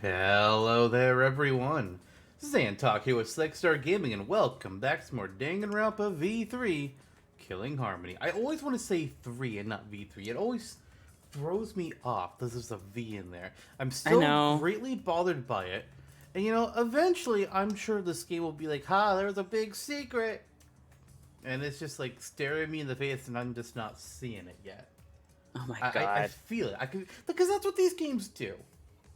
Hello there, everyone. Zan Talk here with Select Star Gaming, and welcome back to more Danganronpa V3 Killing Harmony. I always want to say 3 and not V3. It always throws me off that there's a V in there. I'm I still know. greatly bothered by it. And eventually I'm sure this game will be like, there's a big secret. And it's just like staring me in the face, and I'm just not seeing it yet. Oh my I god. feel it. Because that's what these games do.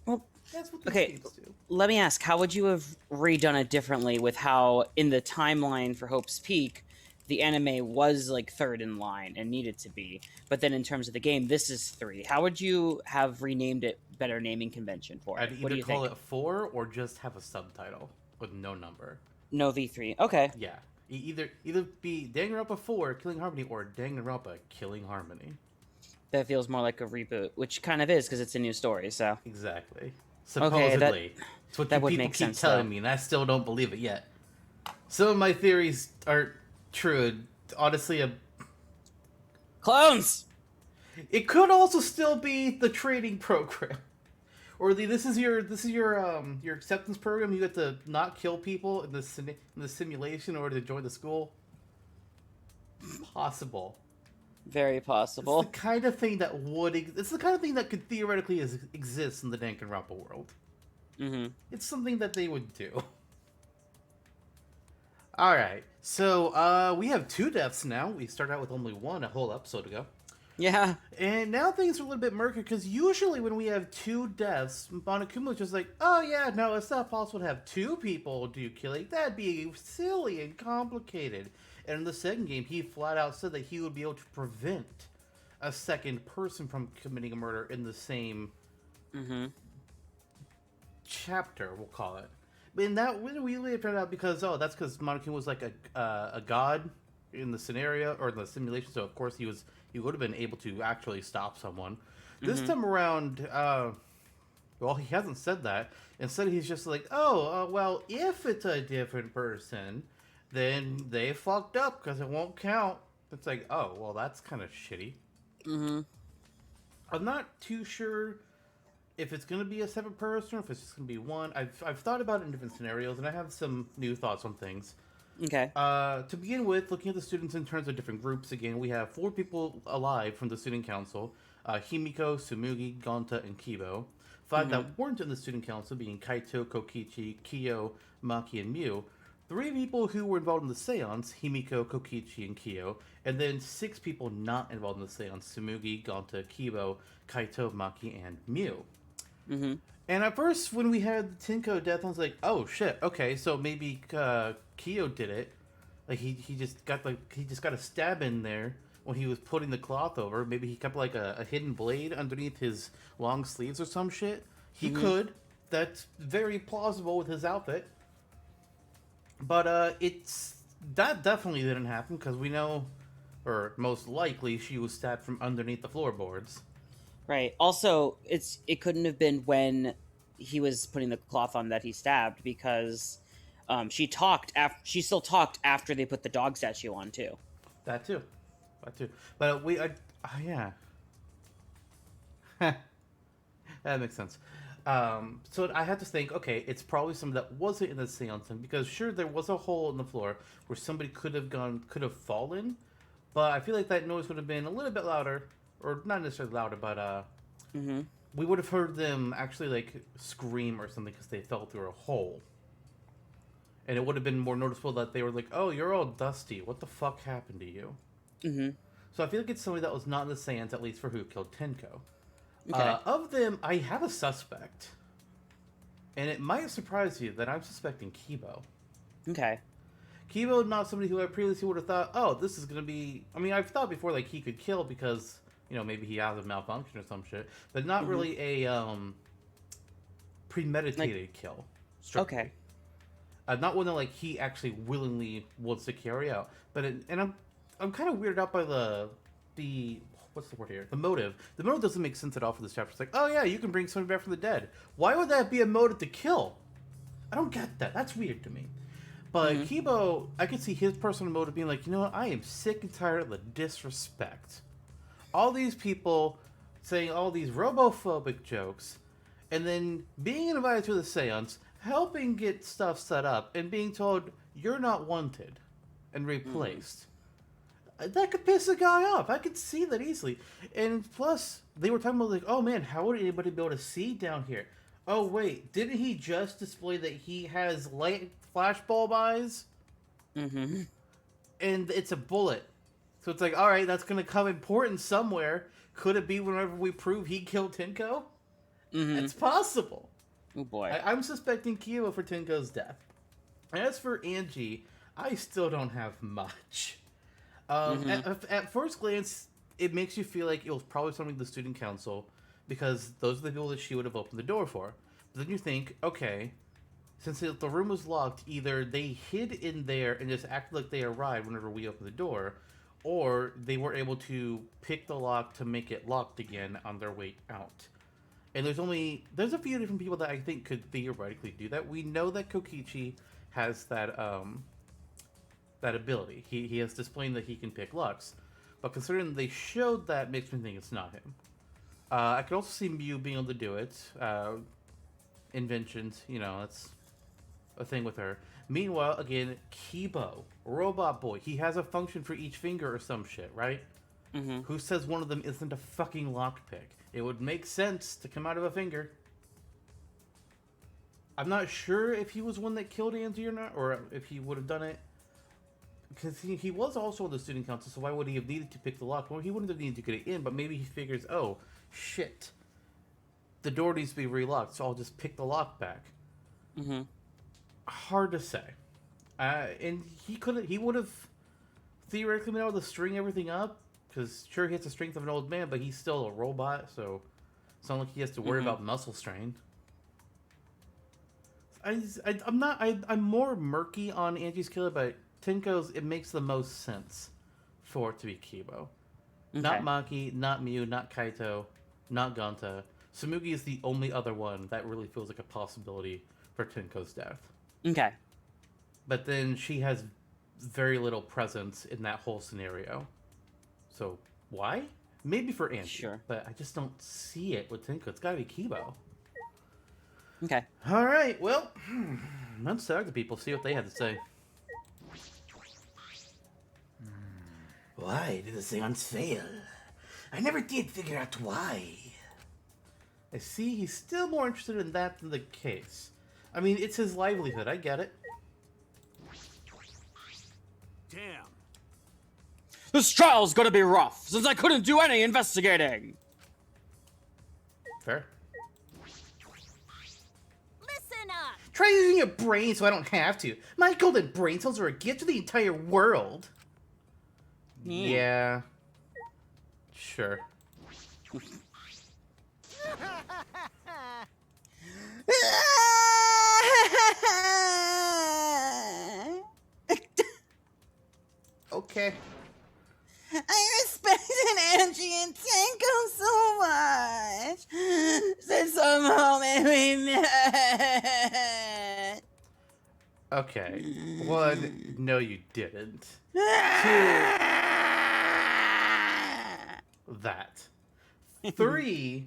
Well, That's what these okay, games do. let me ask, how would you have redone it differently with how in the timeline for Hope's Peak, the anime was like third in line and needed to be, but then in terms of the game, this is 3. How would you have renamed it better naming convention for I'd it? What either do you call think? it 4 or just have a subtitle with no number. No V3. Okay. Yeah. Either be Danganronpa 4 Killing Harmony or Danganronpa Killing Harmony. That feels more like a reboot, which kind of is because it's a new story, so. Exactly. Okay, Supposedly. It's what that would people make keep sense, telling though. me, and I still don't believe it yet. Some of my theories are true. Honestly, Clones! it could also still be the training program. Or your acceptance program. You have to not kill people in the simulation in order to join the school. Possible. Very It's possible. the kind of thing that it's the kind of thing that could theoretically exist in the Danganronpa world. Mm-hmm. It's something that they would do. All right, so we have 2 deaths now. We started out with only 1 a whole episode ago, Yeah. and now things are a little bit murky because usually when we have 2 deaths, Monokuma's just like, "Oh yeah, no, it's not possible to have 2 people do killing. That'd be silly and complicated." And in the second game, he flat out said that he would be able to prevent a second person from committing a murder in the same Mm-hmm. chapter, we'll call it. And that we later found out because that's because Monokuma was like a god in the scenario or the simulation, so of course he would have been able to actually stop someone. This Mm-hmm. time around, well, he hasn't said that. Instead, he's just like, oh, well, if it's a different person, then they fucked up because it won't count. It's like, oh, well, that's kind of shitty. Mm-hmm. I'm not too sure if it's going to be a separate person or if it's just going to be one. I've thought about it in different scenarios, and I have some new thoughts on things. Okay. To begin with, looking at the students in terms of different groups, again, we have 4 people alive from the student council: Himiko, Sumugi, Gonta, and Kibo. 5 Mm-hmm. that weren't in the student council, being Kaito, Kokichi, Kyo, Maki, and Mew. 3 people who were involved in the seance: Himiko, Kokichi, and Kyo. And then 6 people not involved in the seance: Sumugi, Gonta, Kibo, Kaito, Maki, and Mew. Mm-hmm. And at first, when we had the Tinko death, I was like, "Oh shit! Okay, so maybe Kyo did it. Like he just got a stab in there when he was putting the cloth over. Maybe he kept like a hidden blade underneath his long sleeves or some shit. He Mm-hmm. could. That's very plausible with his outfit. But it's that definitely didn't happen because we know, or most likely, she was stabbed from underneath the floorboards. Right. Also, it couldn't have been when he was putting the cloth on that he stabbed because she still talked after they put the dog statue on too. That too. That too. But yeah. That makes sense. So I had to think, okay, it's probably something that wasn't in the seance, because sure there was a hole in the floor where somebody could have fallen, but I feel like that noise would have been a little bit louder, or not necessarily louder, but Mm-hmm. we would have heard them actually like scream or something because they fell through a hole, and it would have been more noticeable that they were like, "Oh, you're all dusty. What the fuck happened to you?" Mm-hmm. So I feel like it's somebody that was not in the seance, at least for who killed Tenko. Okay. Of them, I have a suspect. And it might surprise you that I'm suspecting Kibo. Okay. Kibo, not somebody who I previously would have thought, oh, this is going to be... I mean, I've thought before, like, he could kill because, maybe he has a malfunction or some shit. But not Mm-hmm. really a premeditated kill. Strictly. Okay. Not one that, like, he actually willingly wants to carry out. But I'm kind of weirded out by the what's the word here? The motive. The motive doesn't make sense at all for this chapter. It's like, oh yeah, you can bring somebody back from the dead. Why would that be a motive to kill? I don't get that. That's weird to me. But Mm-hmm. Kibo, I could see his personal motive being like, you know what? I am sick and tired of the disrespect. All these people saying all these robophobic jokes, and then being invited to the seance, helping get stuff set up, and being told you're not wanted and replaced. That could piss a guy off. I could see that easily. And plus, they were talking about like, oh man, how would anybody be able to see down here? Oh wait, didn't he just display that he has light flashbulb eyes? Mm-hmm. And it's a bullet. So it's like, alright, that's gonna come important somewhere. Could it be whenever we prove he killed Tenko? Mm-hmm. It's possible. Oh boy. I'm suspecting Kyo for Tenko's death. As for Angie, I still don't have much. At first glance, it makes you feel like it was probably something the student council, because those are the people that she would have opened the door for. But then you think, okay, since the room was locked, either they hid in there and just acted like they arrived whenever we opened the door, or they were able to pick the lock to make it locked again on their way out. And there's a few different people that I think could theoretically do that. We know that Kokichi has that ability. He has displayed that he can pick locks. But considering they showed that, makes me think it's not him. I could also see Mew being able to do it. Inventions, that's a thing with her. Meanwhile, again, Kibo, Robot Boy, he has a function for each finger or some shit, right? Mm-hmm. Who says one of them isn't a fucking lockpick? It would make sense to come out of a finger. I'm not sure if he was one that killed Angie or not, or if he would have done it. Because he was also on the student council, so why would he have needed to pick the lock? Well, he wouldn't have needed to get it in, but maybe he figures, oh, shit. The door needs to be relocked, so I'll just pick the lock back. Mm-hmm. Hard to say. And he would have theoretically been able to string everything up, because sure, he has the strength of an old man, but he's still a robot, so it's not like he has to worry about muscle strain. I'm more murky on Angie's killer, but Tenko's, it makes the most sense for it to be Kibo. Okay. Not Maki, not Mew, not Kaito, not Ganta. Tsumugi is the only other one that really feels like a possibility for Tenko's death. Okay. But then she has very little presence in that whole scenario. So, why? Maybe for Angie. Sure. But I just don't see it with Tenko. It's gotta be Kibo. Okay. Alright, well, let's talk to people, see what they had to say. Why did the seance fail? I never did figure out why. I see he's still more interested in that than the case. I mean, it's his livelihood, I get it. Damn. This trial's gonna be rough, since I couldn't do any investigating! Fair. Listen up! Try using your brain so I don't have to. My golden brain cells are a gift to the entire world. Yeah. Sure. Okay. I respected Angie and Tenko so much. Since the moment we met. Okay. One, no you didn't. Two, that. Three,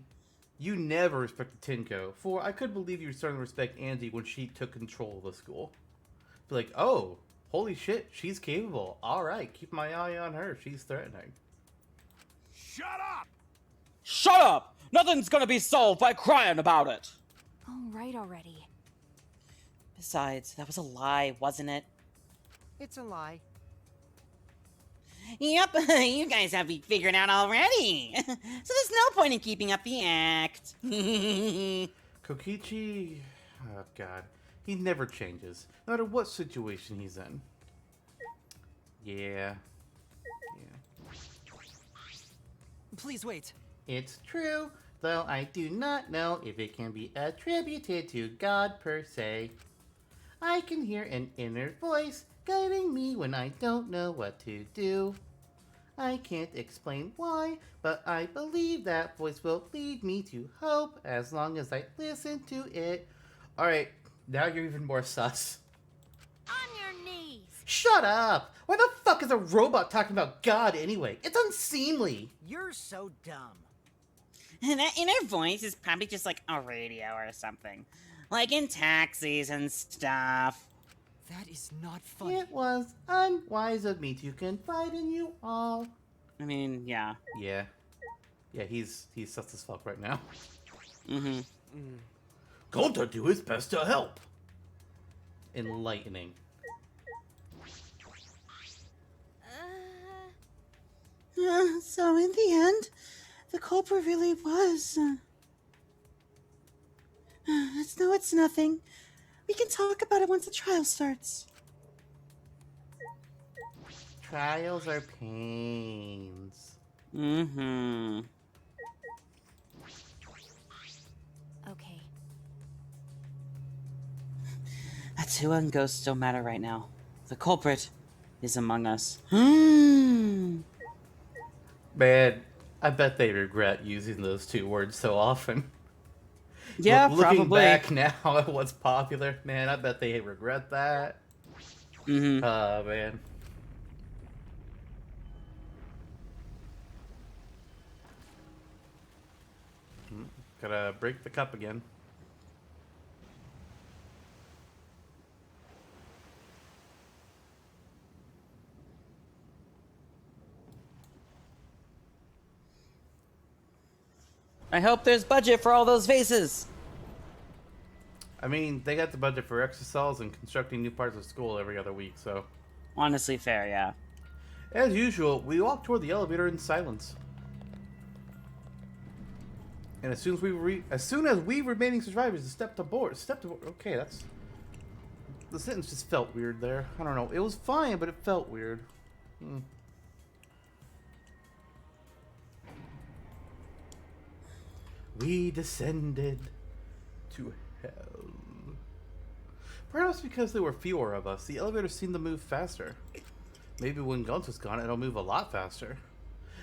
you never respected Tenko. Four, I could believe you were starting to respect Angie when she took control of the school. Be like, oh, holy shit, she's capable. Alright, keep my eye on her. She's threatening. Shut up! Shut up! Nothing's gonna be solved by crying about it! All right already. Besides, that was a lie, wasn't it? It's a lie. Yep, you guys have it figured out already. So there's no point in keeping up the act. Kokichi, oh god, he never changes, no matter what situation he's in. Yeah. Please wait. It's true, though I do not know if it can be attributed to God per se. I can hear an inner voice guiding me when I don't know what to do. I can't explain why, but I believe that voice will lead me to hope as long as I listen to it. Alright, now you're even more sus. On your knees! Shut up! Why the fuck is a robot talking about God anyway? It's unseemly! You're so dumb. And that inner voice is probably just like a radio or something. Like in taxis and stuff. That is not funny. It was unwise of me to confide in you all. I mean, yeah. Yeah. Yeah, he's sus as fuck right now. Mm-hmm. Gonta do his best to help. Enlightening. So in the end, the culprit really was... it's nothing. We can talk about it once the trial starts. Trials are pains. Mm-hmm. Okay. That's who and ghosts don't matter right now. The culprit is among us. Man, I bet they regret using those two words so often. Yeah, Looking probably. back now at what's popular, man, I bet they regret that. Mm-hmm. Oh, man. Gotta break the cup again. I hope there's budget for all those vases. I mean, they got the budget for exercise and constructing new parts of school every other week, so... Honestly, fair, yeah. As usual, we walk toward the elevator in silence. And as soon as we remaining survivors stepped aboard. Okay, that's... The sentence just felt weird there. I don't know. It was fine, but it felt weird. We descended to hell. Perhaps because there were fewer of us, the elevator seemed to move faster. Maybe when Guns was gone, it'll move a lot faster.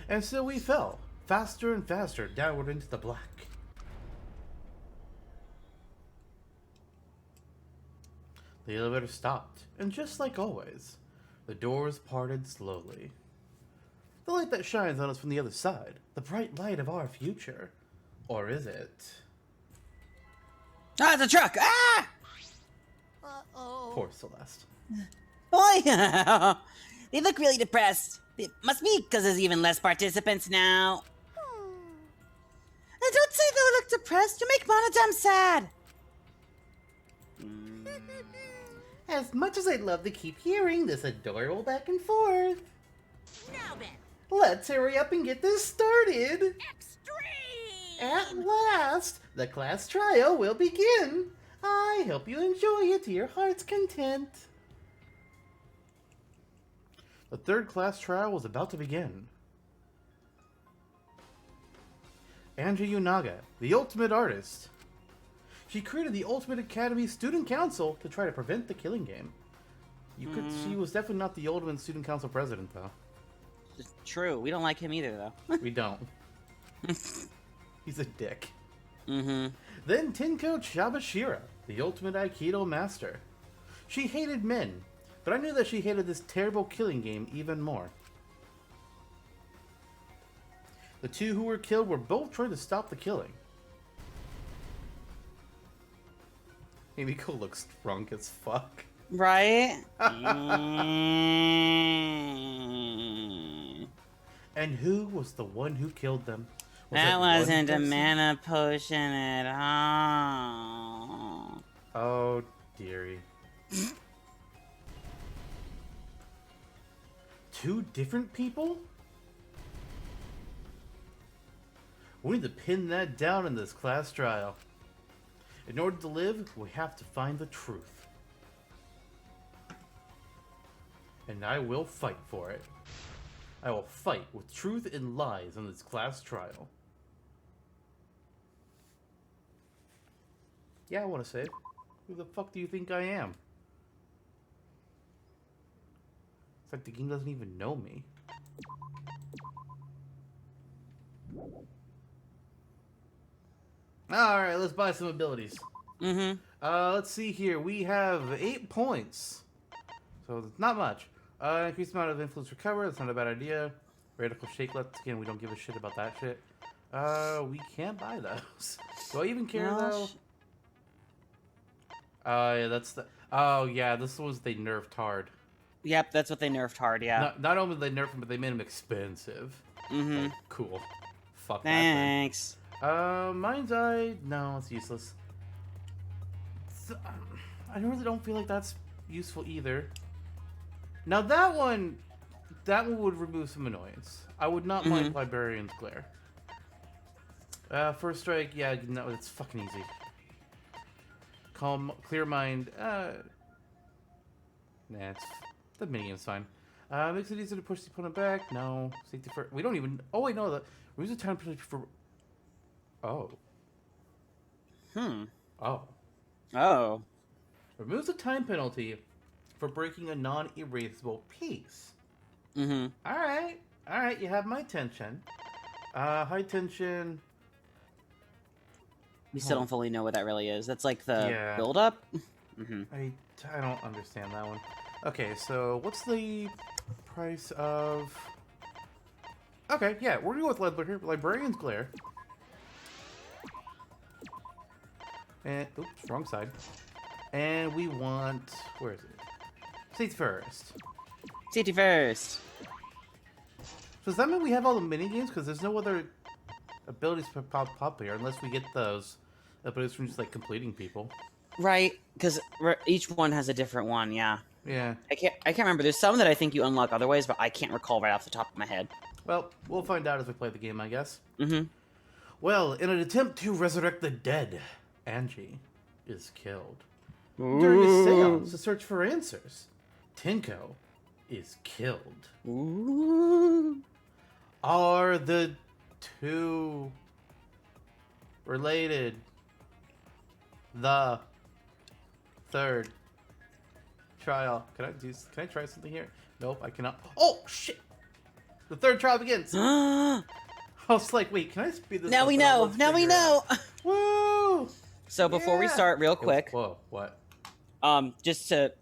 And so we fell, faster and faster, downward into the black. The elevator stopped, and just like always, the doors parted slowly. The light that shines on us from the other side, the bright light of our future. Or is it? Ah, the truck! Ah! Uh-oh. Poor Celeste. Boy, they look really depressed. It must be because there's even less participants now. Don't say they look depressed. You make Monodam sad. As much as I'd love to keep hearing this adorable back and forth, Now then, let's hurry up and get this started. extreme! At last, the class trial will begin. I hope you enjoy it to your heart's content. The third class trial was about to begin. Andrea Yunaga, the ultimate artist. She created the Ultimate Academy Student Council to try to prevent the killing game. She was definitely not the Ultimate Student Council president, though. True. We don't like him either, though. We don't. He's a dick. Mm-hmm. Then Tinko Chabashira, the Ultimate Aikido Master. She hated men, but I knew that she hated this terrible killing game even more. The two who were killed were both trying to stop the killing. Himiko looks drunk as fuck. Right? And who was the one who killed them? That it one wasn't a person? mana potion at all. Oh, dearie. Two different people? We need to pin that down in this class trial. In order to live, we have to find the truth. And I will fight for it. I will fight with truth and lies in this class trial. Yeah, I want to say it. Who the fuck do you think I am? It's like the game doesn't even know me. Alright, let's buy some abilities. Mm-hmm. Let's see here. We have 8 points. So it's not much. Increased amount of influence recover. That's not a bad idea. Radical shakelet. Again, we don't give a shit about that shit. We can't buy those. Do I even care, No, though? Yeah, that's the... Oh, yeah, this was they nerfed hard. Yep, that's what they nerfed hard, yeah. Not only did they nerf them, but they made them expensive. Mm-hmm. Like, cool. Fuck that thing. Thanks. Mind's Eye... No, it's useless. I really don't feel like that's useful either. Now that one would remove some annoyance. I would not mind Librarian's Glare. First Strike, yeah, no, it's fucking easy. Calm, Clear Mind, nah, the minigame's fine. Makes it easier to push the opponent back, no. Safety first, we don't even, oh wait, no, removes the time penalty for, oh. Oh. Oh. Removes the time penalty for breaking a non-erasable piece. Mm-hmm. Alright, you have my attention. High tension. We still don't fully know what that really is. That's like the Yeah. build-up? Mm-hmm. I don't understand that one. Okay, so what's the price of... Okay, yeah, we're gonna go with Librarian's Glare. And, oops, wrong side. And we want... Where is it? Safety first. Safety first. So does that mean we have all the minigames? Because there's no other abilities to pop here unless we get those abilities from just like completing people. Right, because each one has a different one, yeah. Yeah. I can't remember. There's some that I think you unlock other ways, but I can't recall right off the top of my head. Well, we'll find out as we play the game, I guess. Mm-hmm. Well, in an attempt to resurrect the dead, Angie is killed. During a seance to search for answers, Tenko is killed. Ooh. Are the two related? The third trial. Can I try something here? Nope, I cannot. Oh shit! The third trial begins. I was like, wait, can I speed this Now up? we Well, know. let's Now we figure it know. out. Woo! So before we Yeah. start, real quick, Whoa, what? just to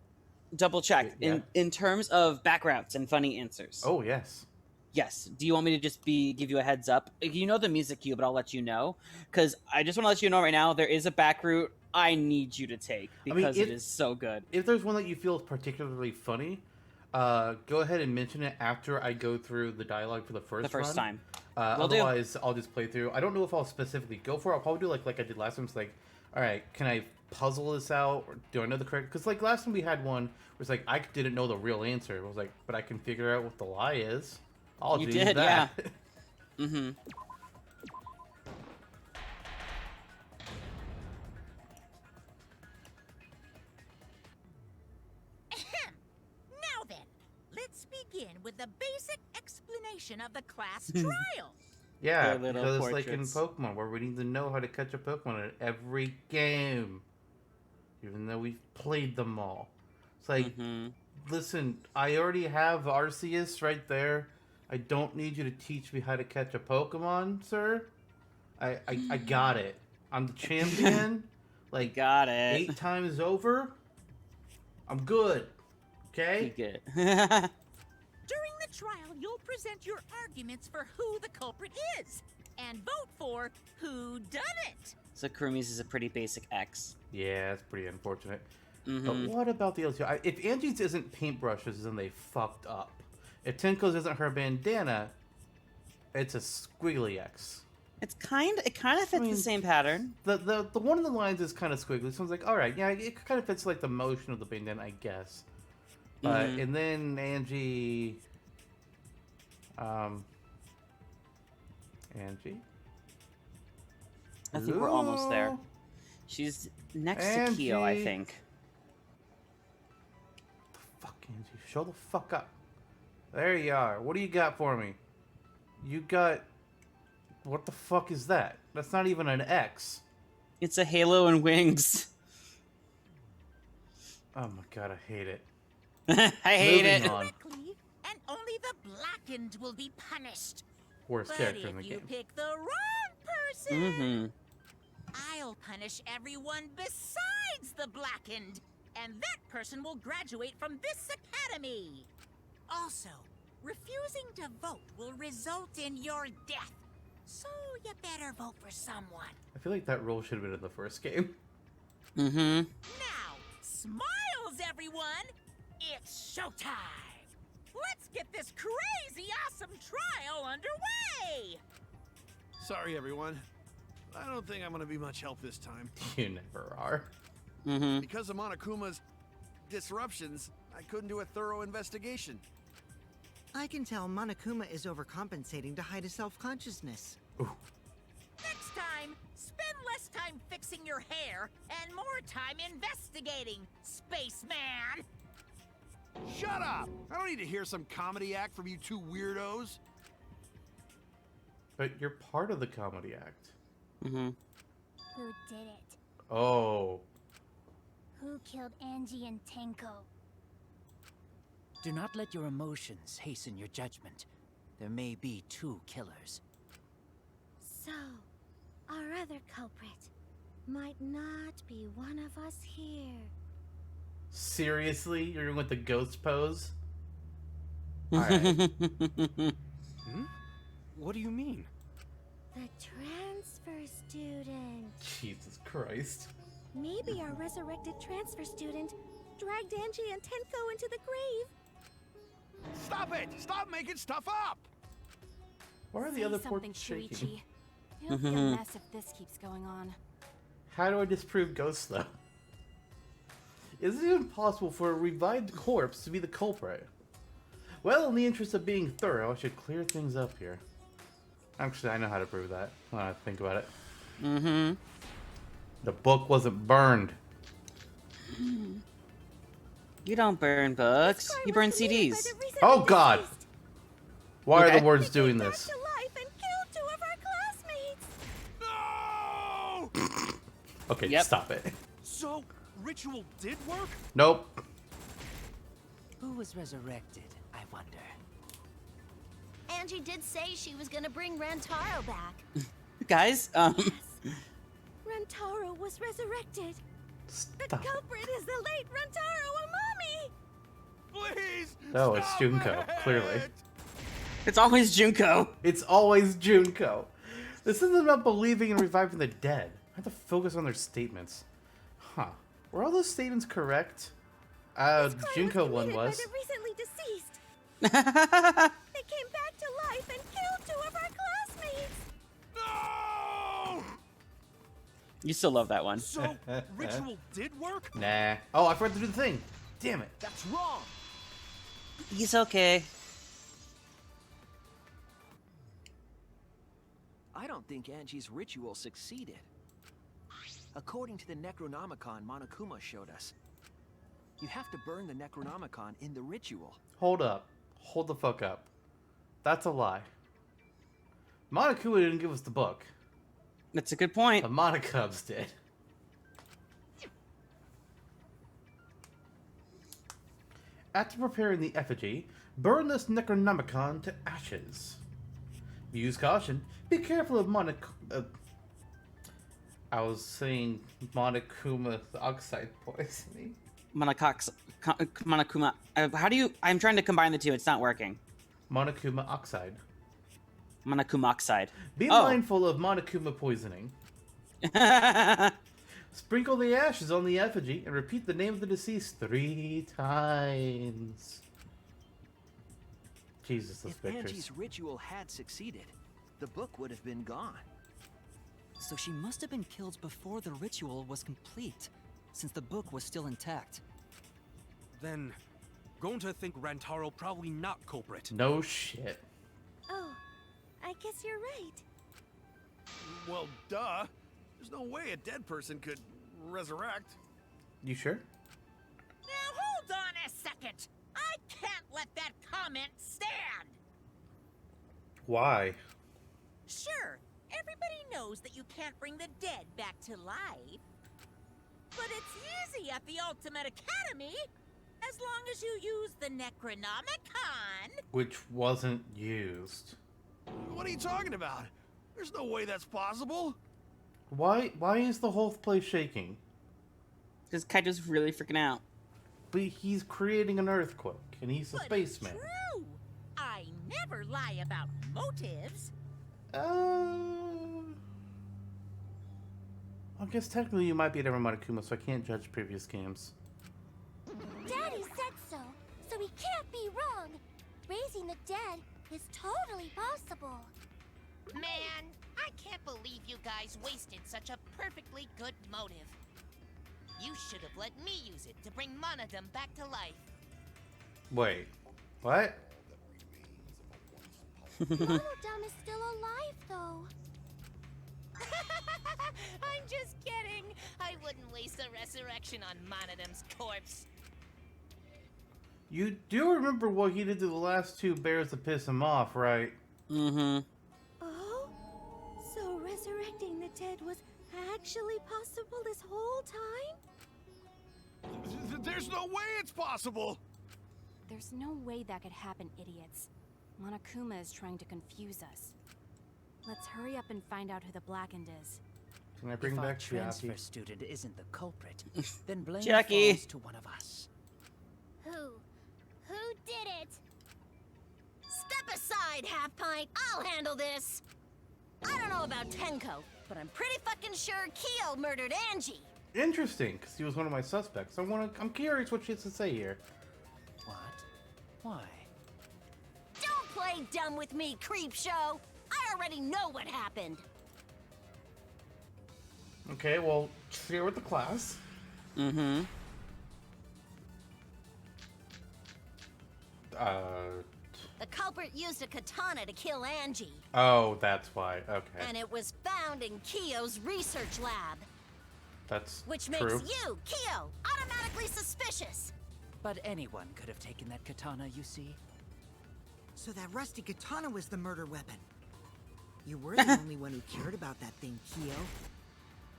double check, Yeah. in terms of backgrounds and funny answers. Oh yes. Yes. Do you want me to just give you a heads up? You know the music cue, but I'll let you know. Because I just want to let you know right now, there is a back route I need you to take because it is so good. If there's one that you feel is particularly funny, go ahead and mention it after I go through the dialogue for the first run. Time. Will do. Otherwise, I'll just play through. I don't know if I'll specifically go for it. I'll probably do like I did last time. It's like, all right, can I puzzle this out? Or do I know the correct? Because like last time we had one where it's like I didn't know the real answer. It was like, but I can figure out what the lie is. I'll do that. Yeah. Mm-hmm. Now then, let's begin with the basic explanation of the class trial. Yeah, Their little because it's like in portraits. Pokemon, where we need to know how to catch a Pokemon in every game, even though we've played them all. It's like, listen, I already have Arceus right there. I don't need you to teach me how to catch a Pokemon, sir. I got it. I'm the champion. Like, Got it. 8 times over. I'm good. You Okay? good. During the trial, you'll present your arguments for who the culprit is and vote for who done it. So Kurumi's is a pretty basic X. Yeah, it's pretty unfortunate. Mm-hmm. But what about the other two? If Angie's isn't paintbrushes, then they fucked up. If Tenko's isn't her bandana, it's a squiggly X. It kind of fits I mean, the same pattern. The one of the lines is kind of squiggly, so I was like, all right, yeah, it kind of fits like the motion of the bandana, I guess. But and then Angie, Angie. I think we're almost there. Hello? She's next to Kyo, I Angie. think. Fuck, Angie, show the fuck up. There you are. What do you got for me? You got. What the fuck is that? That's not even an X. It's a halo and wings. Oh my god, I hate it. I hate Moving it. on. Correctly, and only the blackened will be punished. Worst But character in the if you game. pick the wrong person, Mm-hmm. I'll punish everyone besides the blackened, and that person will graduate from this academy. Also, refusing to vote will result in your death. So you better vote for someone. I feel like that role should have been in the first game. Mm-hmm. Now, smiles, everyone! It's showtime! Let's get this crazy awesome trial underway! Sorry, everyone. I don't think I'm gonna be much help this time. You never are. Mm-hmm. Because of Monokuma's disruptions, I couldn't do a thorough investigation. I can tell Monokuma is overcompensating to hide his self-consciousness. Next time, spend less time fixing your hair and more time investigating, spaceman! Shut up! I don't need to hear some comedy act from you two weirdos. But you're part of the comedy act. Mm-hmm. Who did it? Oh. Who killed Angie and Tenko? Do not let your emotions hasten your judgment. There may be 2 killers. So, our other culprit might not be one of us here. Seriously? You're going with the ghost pose? Alright. What do you mean? The transfer student. Jesus Christ. Maybe our resurrected transfer student dragged Angie and Tenko into the grave. Stop it! Stop making stuff up! Why are the Say other something, ports shaking? Shuichi. It'll be a mess if this keeps going on. How do I disprove ghosts, though? Is it even possible for a revived corpse to be the culprit? Well, in the interest of being thorough, I should clear things up here. Actually, I know how to prove that when I think about it. Mm-hmm. The book wasn't burned. You don't burn books. You burn CDs. Oh, God! Why are Okay. the words doing this? To life and killed 2 of our classmates. No! Okay, Yep. stop it. So, ritual did work? Nope. Who was resurrected, I wonder? Angie did say she was gonna bring Rantaro back. Guys, Rantaro was resurrected. The Stop. culprit is the late Rantaro Amami. Please! No, it's stop Junko, it! clearly. it's always Junko. It's always Junko. This isn't about believing and reviving the dead. I have to focus on their statements. Huh. Were all those statements correct? The Junko one was. By the recently deceased. They came back to life and killed 2 of our classmates. No! You still love that one. So, ritual did work? Nah. Oh, I forgot to do the thing. Damn it. That's wrong! He's okay. I don't think Angie's ritual succeeded. According to the Necronomicon Monokuma showed us, you have to burn the Necronomicon in the ritual. Hold up. Hold the fuck up. That's a lie. Monokuma didn't give us the book. That's a good point. The Monocubs did. After preparing the effigy, burn this Necronomicon to ashes. Use caution. Be careful of I was saying Monokuma oxide poisoning. Monokuma. How do you? I'm trying to combine the two. It's not working. Monokuma oxide. Monokuma oxide. Be Oh. mindful of Monokuma poisoning. Sprinkle the ashes on the effigy and repeat the name of the deceased 3 times. Jesus, those If pictures. Angie's ritual had succeeded, the book would have been gone. So she must have been killed before the ritual was complete, since the book was still intact. Then, going to think Rantaro probably not culprit. No shit. Oh, I guess you're right. Well, duh. There's no way a dead person could resurrect. You sure? Now hold on a second. I can't let that comment stand. Why? Sure, everybody knows that you can't bring the dead back to life. But it's easy at the Ultimate Academy, as long as you use the Necronomicon. Which wasn't used. What are you talking about? There's no way that's possible. Why is the whole place shaking? Because Kaito's really freaking out. But he's creating an earthquake, and he's a But spaceman. it's true. I never lie about motives. I guess technically you might be a different Monokuma, so I can't judge previous games. Daddy said so, so he can't be wrong. Raising the dead is totally possible. Man, I can't believe you guys wasted such a perfectly good motive. You should have let me use it to bring Monodum back to life. Wait, what? Monodum is still alive, though. I'm just kidding. I wouldn't waste a resurrection on Monodum's corpse. You do remember what he did to the last two bears to piss him off, right? Mm-hmm. Oh? So resurrecting the dead was actually possible this whole time? There's no way it's possible! There's no way that could happen, idiots. Monokuma is trying to confuse us. Let's hurry up and find out who the Blackened is. Can I bring If our back transfer Chiaki? student isn't the culprit, then blame Jackie. falls to one of us. Who? Who did it? Step aside, Half Pint. I'll handle this. I don't know about Tenko, but I'm pretty fucking sure Kyo murdered Angie. Interesting, because he was one of my suspects. I'm curious what she has to say here. What? Why? Don't play dumb with me, creep show. I already know what happened. Okay, well, share with the class. Mm-hmm. The culprit used a katana to kill Angie, Oh, that's why. Okay. and it was found in Kyo's research lab, That's which true. makes you, Kyo, automatically suspicious. But anyone could have taken that katana, you see. So that rusty katana was the murder weapon. You were the only one who cared about that thing, Kyo.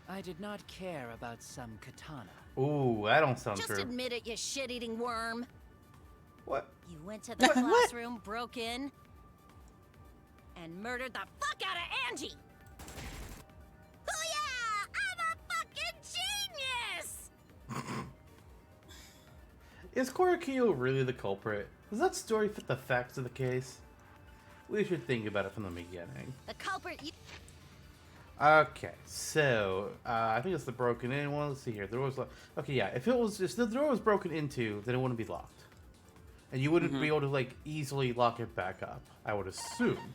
I did not care about some katana. Ooh, that don't sound Just true. admit it, you shit-eating worm. What? You went to the classroom, broke in, and murdered the fuck out of Angie. Oh yeah, I'm a fucking genius! Is Korakio really the culprit? Does that story fit the facts of the case? We should think about it from the beginning. The culprit. Okay, so I think it's the broken in one. Let's see here. There was okay, yeah. If the door was broken into, then it wouldn't be locked, and you wouldn't be able to like easily lock it back up. I would assume,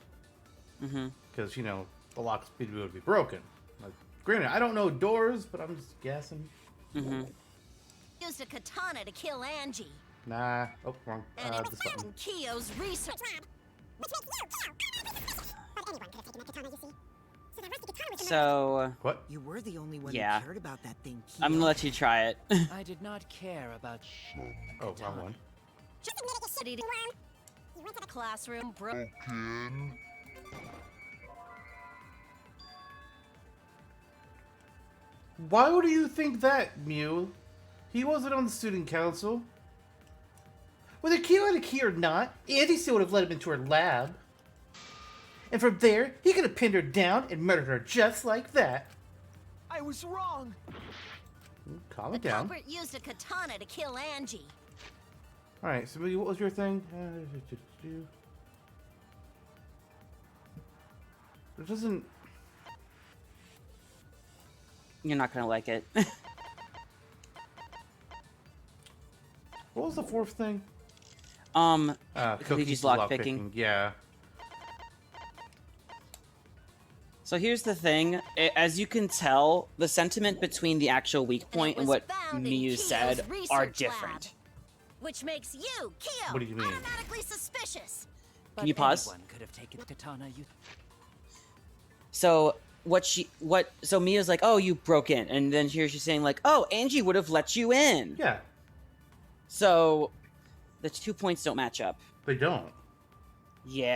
because you know the lock speed would be broken. Like, granted, I don't know doors, but I'm just guessing. Used a katana to kill Angie, Nah. Oh, wrong. and it This found one. in Kyo's research lab. So, What? You were the only one Yeah. who cared about that thing, Kyo. I'm gonna let you try it. I did not care about Oh, wrong one. Just admit it, you shit-eating worm. You went to the classroom, broke. Why would you think that, Mew? He wasn't on the student council. Whether Kyo had a key or not, Andy still would have let him into her lab. And from there, he could have pinned her down and murdered her just like that. I was wrong. Calm The it down. culprit used a katana to kill Angie. Alright, so Miggy, what was your thing? It doesn't... You're not gonna like it. What was the fourth thing? Kokichi's lockpicking. Yeah. So here's the thing. As you can tell, the sentiment between the actual weak point and was what found in Miyu Kyo's said are research different. lab, which makes you, Kyo, What do you mean? automatically suspicious. Can you pause? Anyone could have taken the katana, you. So so Mia's like, oh, you broke in, and then here she's saying like, oh, Angie would have let you in. Yeah, So the 2 points don't match up. they don't. Yeah.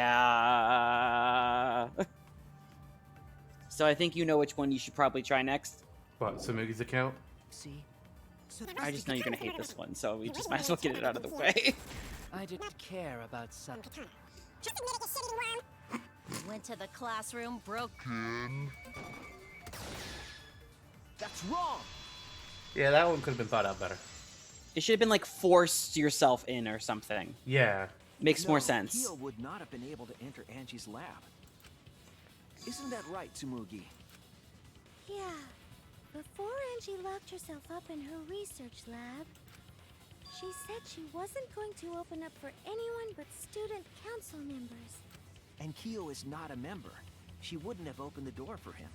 So I think you know which one you should probably try next. What, so Miggy's account? See, So that I rusty just know you're gonna hate katana- this one, so we just might as well get it out of the way. I didn't care about some. Just admit it, you shit-eating worm. You went to the classroom, broke. That's wrong. Yeah, that one could have been thought out better. It should have been like forced yourself in or something. Yeah. Makes No, more sense. Kyo would not have been able to enter Angie's lab. Isn't that right, Tsumugi? Yeah. Before Angie locked herself up in her research lab, she said she wasn't going to open up for anyone but student council members. And Kyo is not a member. She wouldn't have opened the door for him.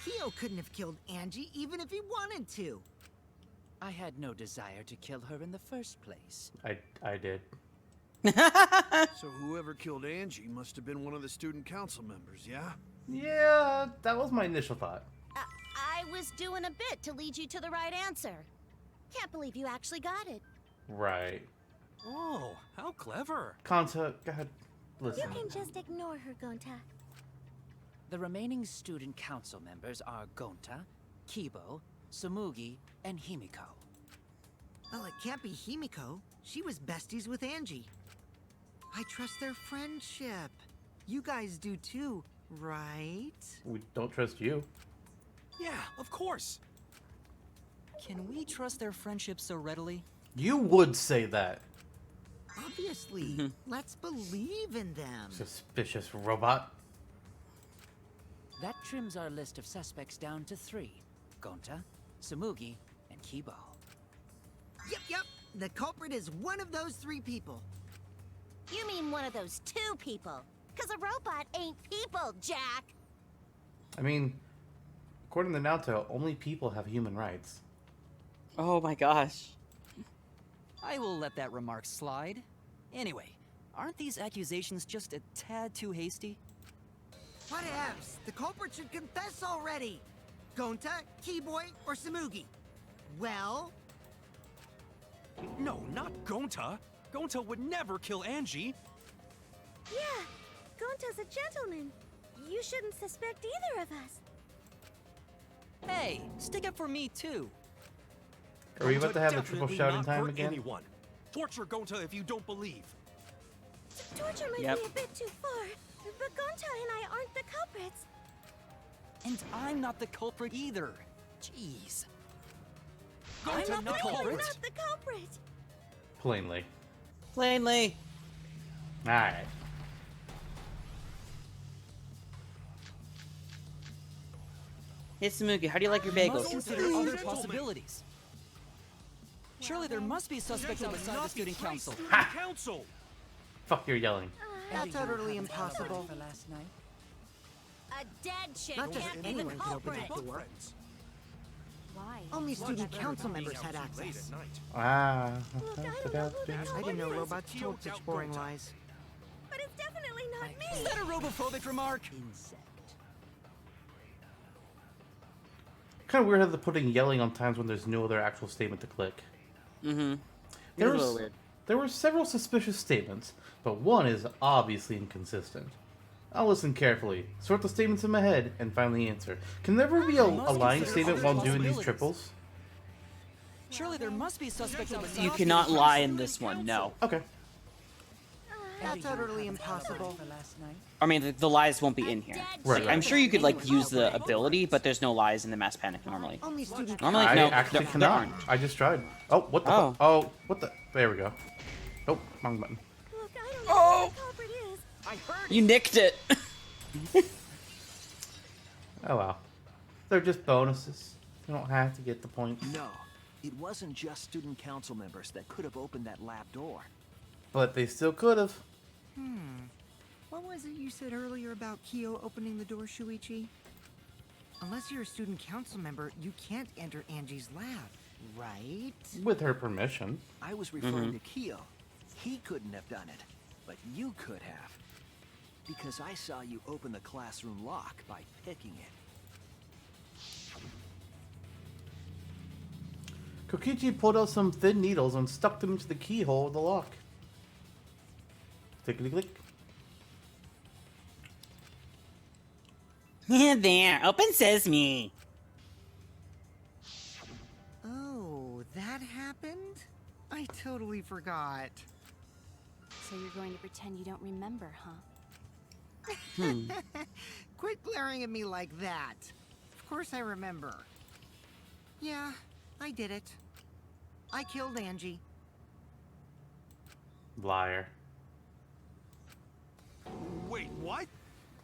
Kyo couldn't have killed Angie even if he wanted to. I had no desire to kill her in the first place. I did. So whoever killed Angie must have been one of the student council members, yeah? Yeah, that was my initial thought. I was doing a bit to lead you to the right answer. Can't believe you actually got it. Right. Oh, how clever. Kanta, God, listen. You can just ignore her, Gonta. The remaining student council members are Gonta, Kibo, Tsumugi, and Himiko. Well, it can't be Himiko. She was besties with Angie. I trust their friendship. You guys do too, right? We don't trust you. Yeah, of course. Can we trust their friendship so readily? You would say that. Obviously. Let's believe in them. Suspicious robot. That trims our list of suspects down to 3. Gonta, Tsumugi, and Kibo. Yep. The culprit is one of those 3 people. You mean one of those 2 people? Because a robot ain't people, Jack! I mean, according to Naruto, only people have human rights. Oh my gosh. I will let that remark slide. Anyway, aren't these accusations just a tad too hasty? Whatevs. The culprit should confess already. Gonta, Keyboy, or Tsumugi? Well? No, not Gonta. Gonta would never kill Angie. Yeah, Gonta's a gentleman. You shouldn't suspect either of us. Hey, stick up for me too. Are we about to have a Gonta triple definitely shouting not time hurt again? Anyone. Torture Gonta if you don't believe. Torture might Yep. be a bit too far, but Gonta and I aren't the culprits. And I'm not the culprit either. Jeez. I'm Gonta not not the culprit. not the culprit. Plainly. Plainly. Alright. Hey Tsumugi, how do you like your Must bagels? consider other possibilities. Surely there must be suspects outside the student council. Council. Fuck, you're yelling. That's utterly impossible. For last night? A dead chick Not just can't be the anyone can open culprit. that door. Why? Only student council members had access. Ah. I didn't know robots told such boring lies. But it's definitely not Is me. that a robophobic remark? Insect. Kind of weird how they're putting yelling on times when there's no other actual statement to click. Mm-hmm. There It was a was- little weird. There were several suspicious statements, but one is obviously inconsistent. I'll listen carefully, sort the statements in my head, and finally answer. Can there ever be a lying statement while doing these triples? Surely there must be suspects outside. You cannot lie in this one, no. Okay. That's utterly impossible. For last night? I mean, the lies won't be in here. Right, Like, I'm sure you could, like, use the ability, but there's no lies in the Mass Panic normally. Only student Normally, I no, actually there cannot. aren't. I just tried. Oh, what the Oh. fu- Oh, what the? There we go. Oh, wrong button. Look, I don't know what the culprit is. I heard You nicked it! Oh well. They're just bonuses. You don't have to get the points. No, it wasn't just student council members that could have opened that lab door. But they still could have. What was it you said earlier about Kyo opening the door, Shuichi? Unless you're a student council member, you can't enter Angie's lab, right? With her permission. I was referring to Kyo. He couldn't have done it, but you could have. Because I saw you open the classroom lock by picking it. Kokichi pulled out some thin needles and stuck them into the keyhole of the lock. Clickety click. There, open sesame. Oh, that happened? I totally forgot. So you're going to pretend you don't remember, huh? Quit glaring at me like that. Of course I remember. Yeah, I did it. I killed Angie. Liar. Wait, what?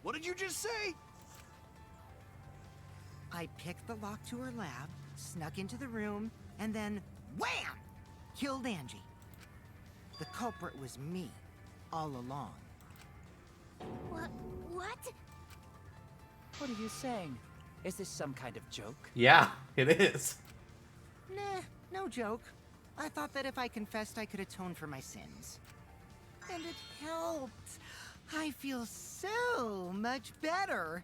What did you just say? I picked the lock to her lab, snuck into the room, and then wham! Killed Angie. The culprit was me, all along. What? What are you saying? Is this some kind of joke? Yeah, it is. Nah, no joke. I thought that if I confessed, I could atone for my sins. And it helped. I feel so much better.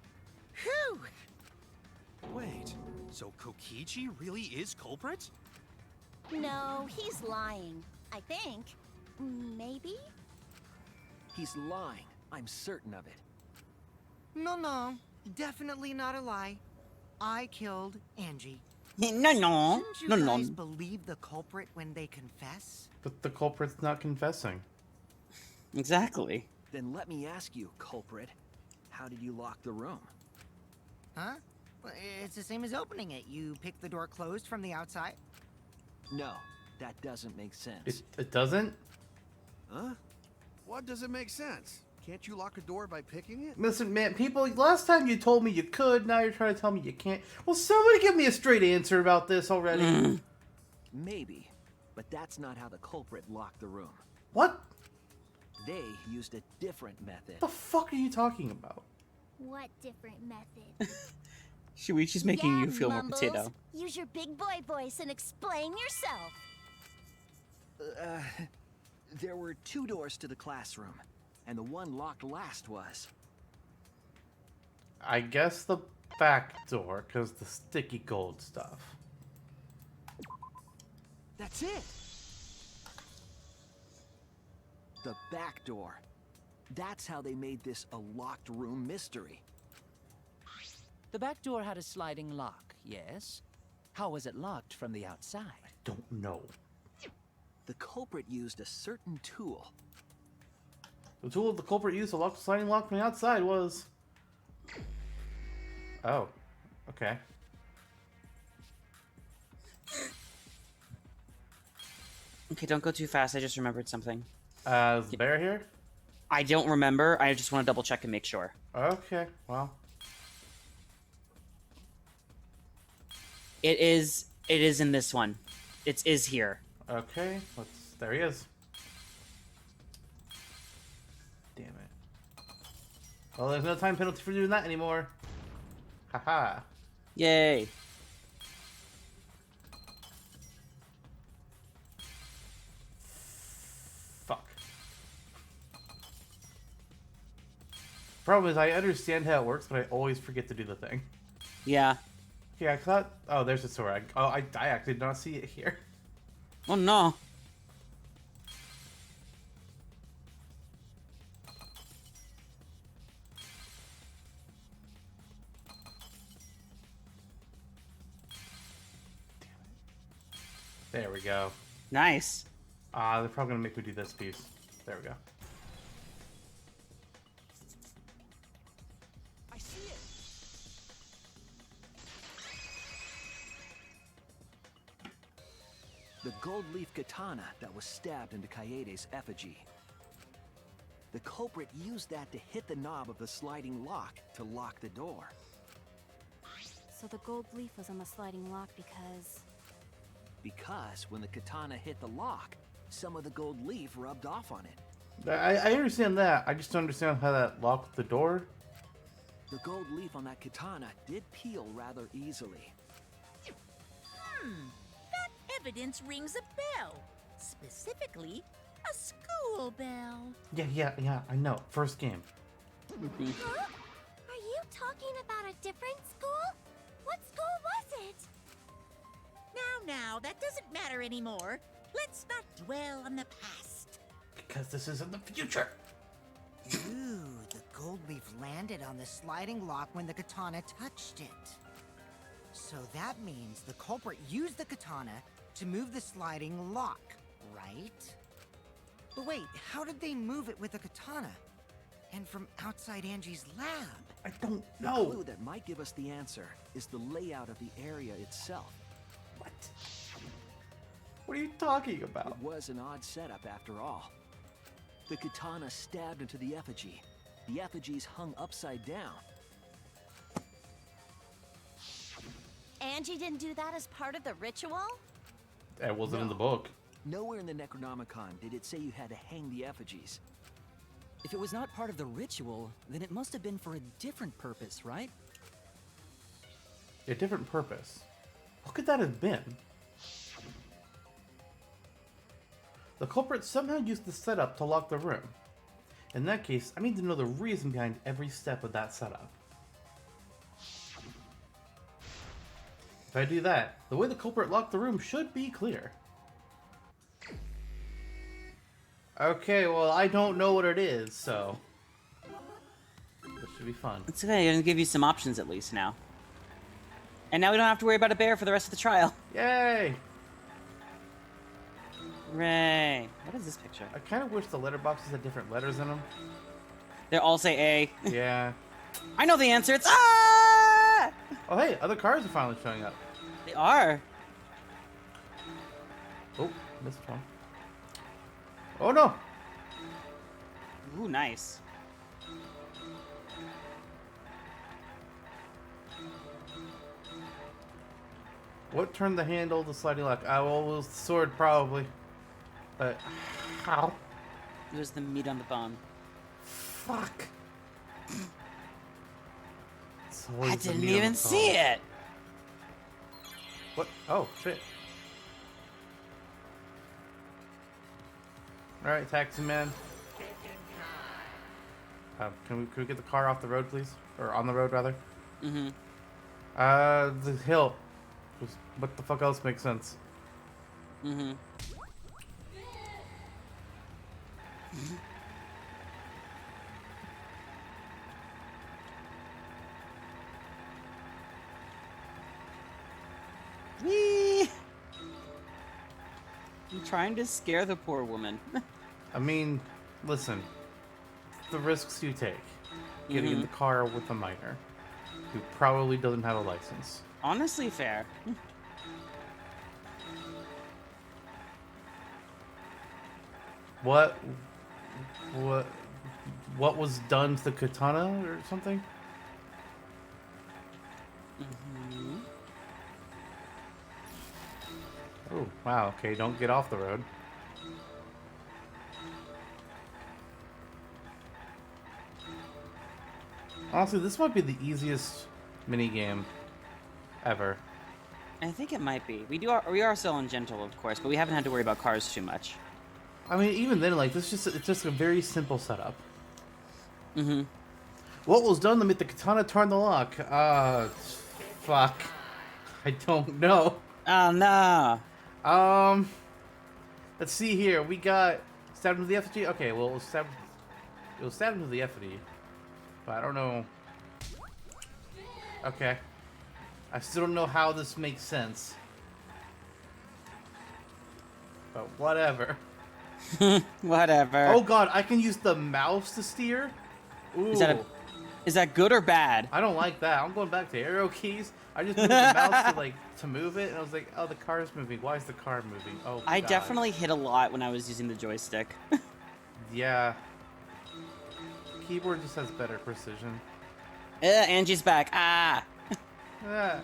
Whew! Wait, so Kokichi really is culprit? No, he's lying. I think. Maybe? He's lying. I'm certain of it. No, definitely not a lie. I killed Angie. No, Shouldn't you guys believe the culprit when they confess? But the culprit's not confessing. Exactly. Then let me ask you, culprit. How did you lock the room? Huh? Well, it's the same as opening it. You pick the door closed from the outside. No, that doesn't make sense. It doesn't? Huh? What doesn't make sense? Can't you lock a door by picking it? Listen, man, people, last time you told me you could, now you're trying to tell me you can't. Well, somebody give me a straight answer about this already. Maybe, but that's not how the culprit locked the room. What? They used a different method. The fuck are you talking about? What different method? Shuichi's making you feel more Mumbles. potato. Use your big boy voice and explain yourself. There were 2 doors to the classroom, and the one locked last was... I guess the back door, because the sticky gold stuff. That's it! The back door. That's how they made this a locked room mystery. The back door had a sliding lock, yes? How was it locked from the outside? I don't know. The culprit used a certain tool. The tool the culprit used to lock the sliding lock from the outside was... Oh. Okay. Okay, don't go too fast. I just remembered something. Is the bear here? I don't remember. I just want to double check and make sure. Okay, well. It is in this one. It is here. Okay, there he is. Damn it. Well, there's no time penalty for doing that anymore. Haha. Yay. Fuck. Problem is, I understand how it works, but I always forget to do the thing. Yeah. Yeah, I thought... Oh, there's the sword. I actually did not see it here. Oh no. There we go. Nice. They're probably gonna make me do this piece. There we go. I see it! The gold leaf katana that was stabbed into Kaede's effigy. The culprit used that to hit the knob of the sliding lock to lock the door. So the gold leaf was on the sliding lock because... Because when the katana hit the lock, some of the gold leaf rubbed off on it. I understand that. I just don't understand how that locked the door. The gold leaf on that katana did peel rather easily. That evidence rings a bell. Specifically, a school bell. Yeah, I know. First game. Huh? Are you talking about a different school? What school was it? Now, that doesn't matter anymore. Let's not dwell on the past. Because this is in the future. Ooh, the gold leaf landed on the sliding lock when the katana touched it. So that means the culprit used the katana to move the sliding lock, right? But wait, how did they move it with the katana? And from outside Angie's lab? I don't The know. clue that might give us the answer is the layout of the area itself. What? What are you talking about? It was an odd setup after all. The katana stabbed into the effigy, The effigy's hung upside down. Angie didn't do that as part of the ritual? That wasn't in the book. Nowhere in the Necronomicon did it say you had to hang the effigies. If it was not part of the ritual, then it must have been for a different purpose, right? A different purpose. What could that have been? The culprit somehow used the setup to lock the room. In that case, I need to know the reason behind every step of that setup. If I do that, the way the culprit locked the room should be clear. Okay, well, I don't know what it is, so... this should be fun. It's okay, I'm gonna give you some options at least now. And now we don't have to worry about a bear for the rest of the trial. Yay! Hooray. What is this picture? I kind of wish the letterboxes had different letters in them. They all say A. Yeah. I know the answer, it's ah! Oh hey, other cars are finally showing up. They are. Oh, missed one. Oh no! Ooh, nice. What turned the handle to sliding lock? Well, it was the sword probably. But how? It was the meat on the bone. Fuck. I didn't even see it. What? Oh, shit. Alright, taxi man. Can we get the car off the road, please? Or on the road, rather? Mm-hmm. The hill. What the fuck else makes sense? Mm-hmm. Whee! I'm trying to scare the poor woman. I mean, listen. The risks you take. Getting in the car with a minor who probably doesn't have a license. Honestly, fair. What was done to the katana or something? Mm-hmm. Oh, wow, okay, don't get off the road. Honestly, this might be the easiest minigame ever. I think it might be. We are still on gentle, of course, but we haven't had to worry about cars too much. I mean, even then, like, it's just a very simple setup. Mm-hmm. What was done to make the katana turn the lock? Fuck. I don't know. Oh, no. Let's see here. We got stabbed into the effigy. Okay, well, it was stabbed into the effigy. But I don't know. Okay. I still don't know how this makes sense. But whatever. Whatever. Oh god, I can use the mouse to steer? Ooh. Is that good or bad? I don't like that. I'm going back to arrow keys. I just moved the mouse to move it, and I was like, oh, the car's moving. Why is the car moving? Oh, I god. definitely hit a lot when I was using the joystick. Yeah. Keyboard just has better precision. Angie's back. Ah! Yeah.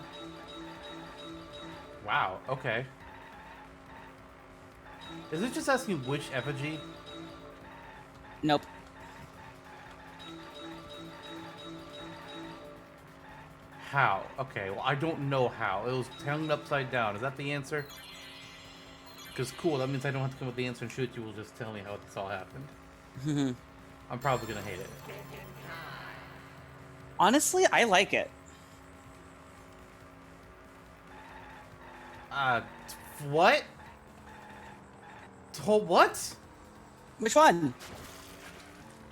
Wow, okay. Is it just asking which effigy? Nope. How? Okay, well, I don't know how. It was hung upside down. Is that the answer? Because, cool, that means I don't have to come up with the answer and shoot you. Will just tell me how this all happened. I'm probably going to hate it. Honestly, I like it. What? What? Which one?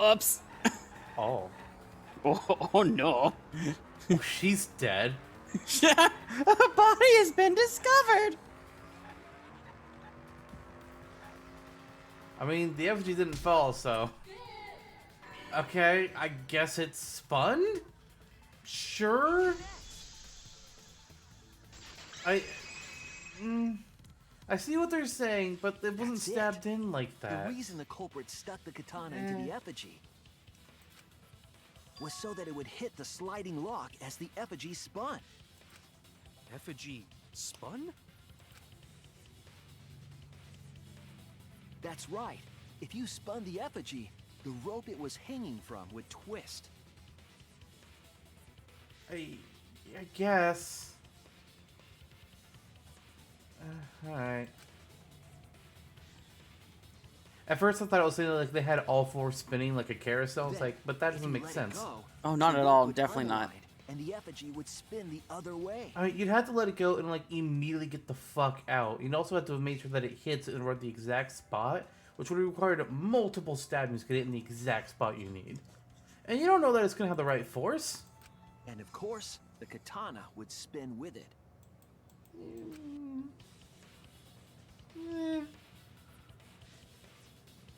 Oops. Oh. Oh no. Oh, she's dead. A body has been discovered. I mean, the effigy didn't fall, so... Okay, I guess it's spun? Sure? I see what they're saying, but it wasn't stabbed in like that. The reason the culprit stuck the katana into the effigy. was so that it would hit the sliding lock as the effigy spun. Effigy spun? That's right. If you spun the effigy, the rope it was hanging from would twist. I guess. Alright. At first I thought it was like they had all four spinning like a carousel. It's like, but that doesn't make sense. Oh, not at all. Definitely not. And the effigy would spin the other way. I mean, you'd have to let it go and like immediately get the fuck out. You'd also have to make sure that it hits in the exact spot, which would have required multiple stabbings to get it in the exact spot you need. And you don't know that it's gonna have the right force. And of course, the katana would spin with it.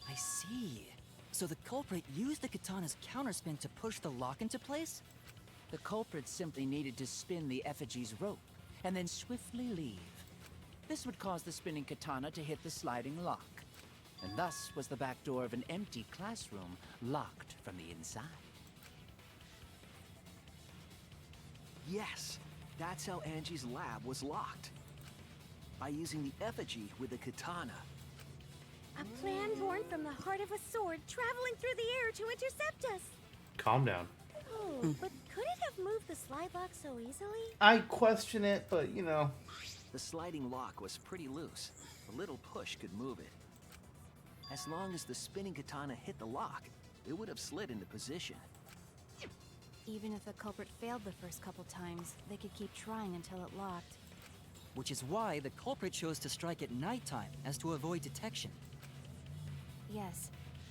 I see. So the culprit used the katana's counterspin to push the lock into place? The culprit simply needed to spin the effigy's rope, and then swiftly leave. This would cause the spinning katana to hit the sliding lock, and thus was the back door of an empty classroom locked from the inside. Yes, that's how Angie's lab was locked. By using the effigy with the katana. A plan born from the heart of a sword traveling through the air to intercept us. Calm down. Oh, but could it have moved the slide lock so easily? I question it, but you know. The sliding lock was pretty loose. A little push could move it. As long as the spinning katana hit the lock, it would have slid into position. Even if the culprit failed the first couple times, they could keep trying until it locked. Which is why the culprit chose to strike at nighttime, as to avoid detection. Yes,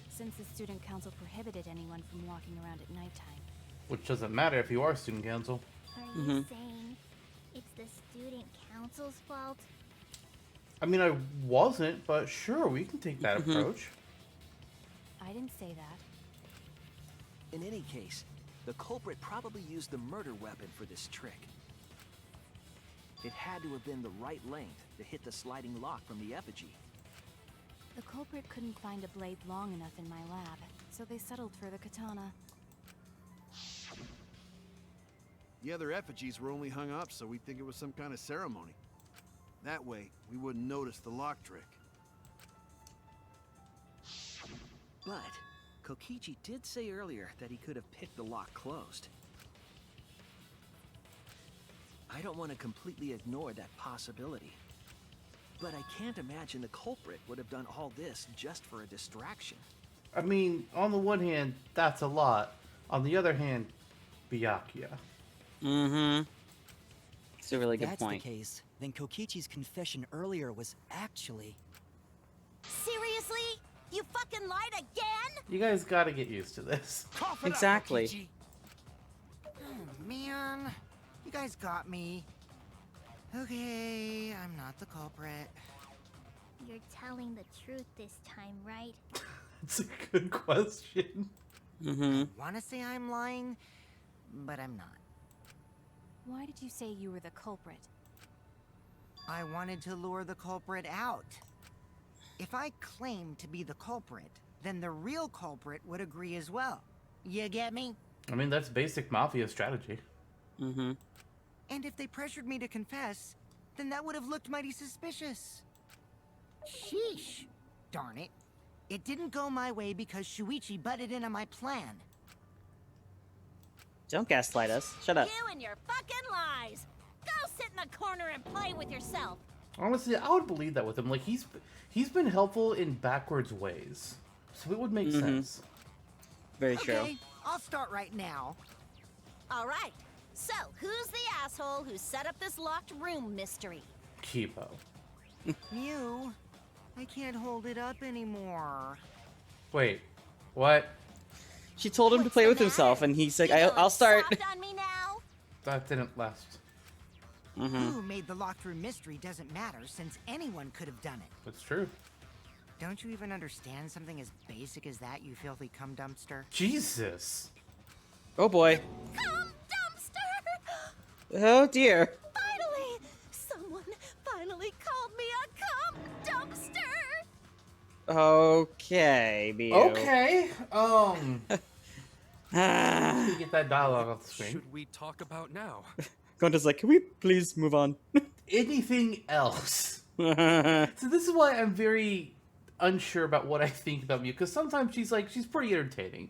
since the student council prohibited anyone from walking around at nighttime. Which doesn't matter if you are student council. Are you saying it's the student council's fault? I mean, I wasn't, but sure, we can take that approach. I didn't say that. In any case, the culprit probably used the murder weapon for this trick. It had to have been the right length to hit the sliding lock from the effigy. The culprit couldn't find a blade long enough in my lab, so they settled for the katana. The other effigies were only hung up so we'd think it was some kind of ceremony. That way, we wouldn't notice the lock trick. But Kokichi did say earlier that he could have picked the lock closed. I don't want to completely ignore that possibility. But I can't imagine the culprit would have done all this just for a distraction. I mean, on the one hand, that's a lot. On the other hand, Byakuya. It's a really good That's point. the case, then Kokichi's confession earlier was actually... Seriously? You fucking lied again? You guys gotta get used to this. Exactly. Oh, man. You guys got me. Okay, I'm not the culprit. You're telling the truth this time, right? It's a good question. I want to say I'm lying, but I'm not. Why did you say you were the culprit? I wanted to lure the culprit out. If I claimed to be the culprit, then the real culprit would agree as well. You get me? I mean, that's basic mafia strategy. And if they pressured me to confess, then that would have looked mighty suspicious. Sheesh. Darn it. It didn't go my way because Shuichi butted in on my plan. Don't gaslight us. Shut up. You and your fucking lies! Go sit in the corner and play with yourself! Honestly, I would believe that with him. Like, he's been helpful in backwards ways. So it would make sense. Very true. Okay, I'll start right now. Alright, so who's the asshole who set up this locked room mystery? Kipo. Mew, I can't hold it up anymore. Wait, what? She told him to play with himself, and he's like, I'll start. Soft on me now? That didn't last. Who made the locked room mystery doesn't matter, since anyone could have done it. That's true. Don't you even understand something as basic as that, you filthy cum dumpster? Jesus. Oh boy. Cum dumpster! Oh dear. Finally! Someone finally called me a cum dumpster! Okay, Mew. Okay. To get that dialogue off the screen. Should we talk about now? Gonta's like, can we please move on? Anything else? So this is why I'm very unsure about what I think about Mew, because sometimes she's pretty entertaining,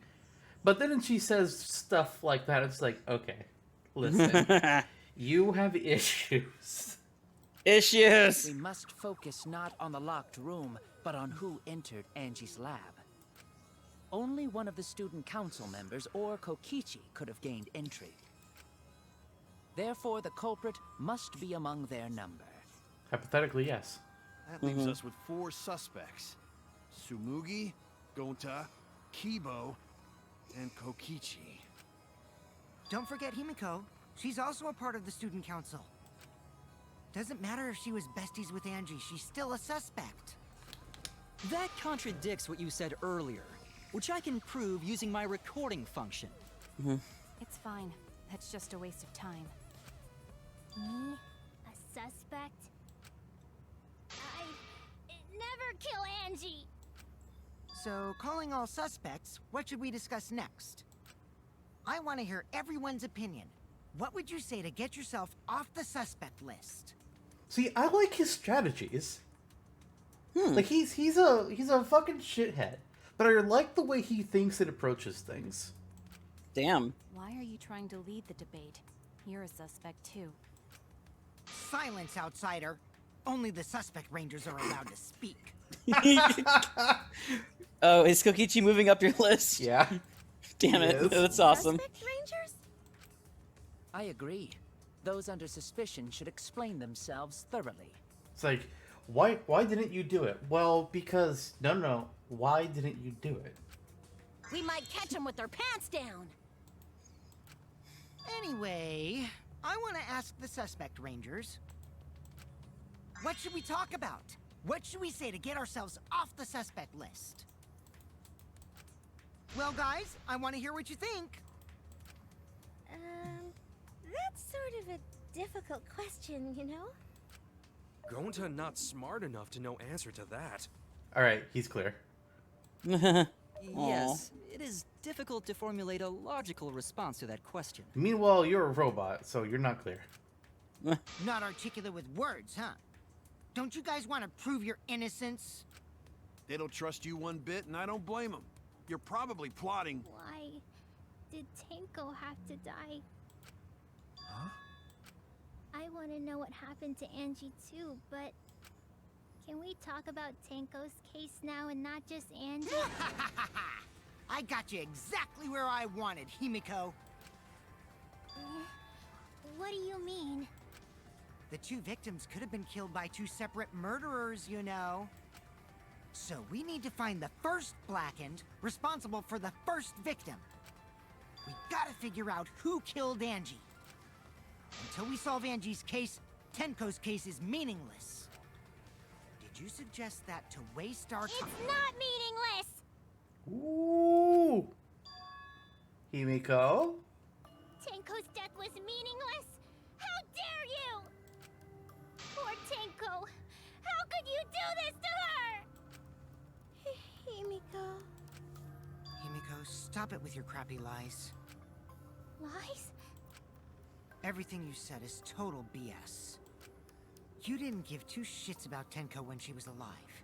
but then she says stuff like that. It's like, okay, listen, you have issues. We must focus not on the locked room, but on who entered Angie's lab. Only one of the student council members or Kokichi could have gained entry. Therefore, the culprit must be among their number. Hypothetically, yes. That leaves us with 4 suspects. Tsumugi, Gonta, Kibo, and Kokichi. Don't forget Himiko. She's also a part of the student council. Doesn't matter if she was besties with Angie, she's still a suspect. That contradicts what you said earlier, which I can prove using my recording function. It's fine. That's just a waste of time. Me? A suspect? I'd never kill Angie! So, calling all suspects, what should we discuss next? I want to hear everyone's opinion. What would you say to get yourself off the suspect list? See, I like his strategies. Like he's a fucking shithead, but I like the way he thinks and approaches things. Damn. Why are you trying to lead the debate? You're a suspect too. Silence, outsider. Only the suspect rangers are allowed to speak. Oh, is Kokichi moving up your list? Yeah. Damn it, Yes. that's awesome. Suspect rangers? I agree. Those under suspicion should explain themselves thoroughly. It's like, why didn't you do it? Well, because no. Why didn't you do it? We might catch them with their pants down. Anyway, I want to ask the suspect rangers. What should we talk about? What should we say to get ourselves off the suspect list? Well, guys, I want to hear what you think. That's sort of a difficult question, you know? Gonta not smart enough to know answer to that. All right, he's clear. Yes, it is difficult to formulate a logical response to that question. Meanwhile, you're a robot, so you're not clear. Not articulate with words, huh? Don't you guys want to prove your innocence? They don't trust you one bit, and I don't blame them. You're probably plotting. Why did Tenko have to die? Huh? I want to know what happened to Angie too, but can we talk about Tenko's case now and not just Angie? I got you exactly where I wanted, Himiko. What do you mean? The 2 victims could have been killed by 2 separate murderers, you know. So we need to find the first Blackened responsible for the first victim. We gotta figure out who killed Angie. Until we solve Angie's case, Tenko's case is meaningless. Did you suggest that to waste our time? It's not meaningless! Ooh. Himiko? Tenko's death was meaningless? How dare you! Poor Tenko! How could you do this to her? Himiko... Himiko, stop it with your crappy lies. Lies? Everything you said is total BS. You didn't give 2 shits about Tenko when she was alive.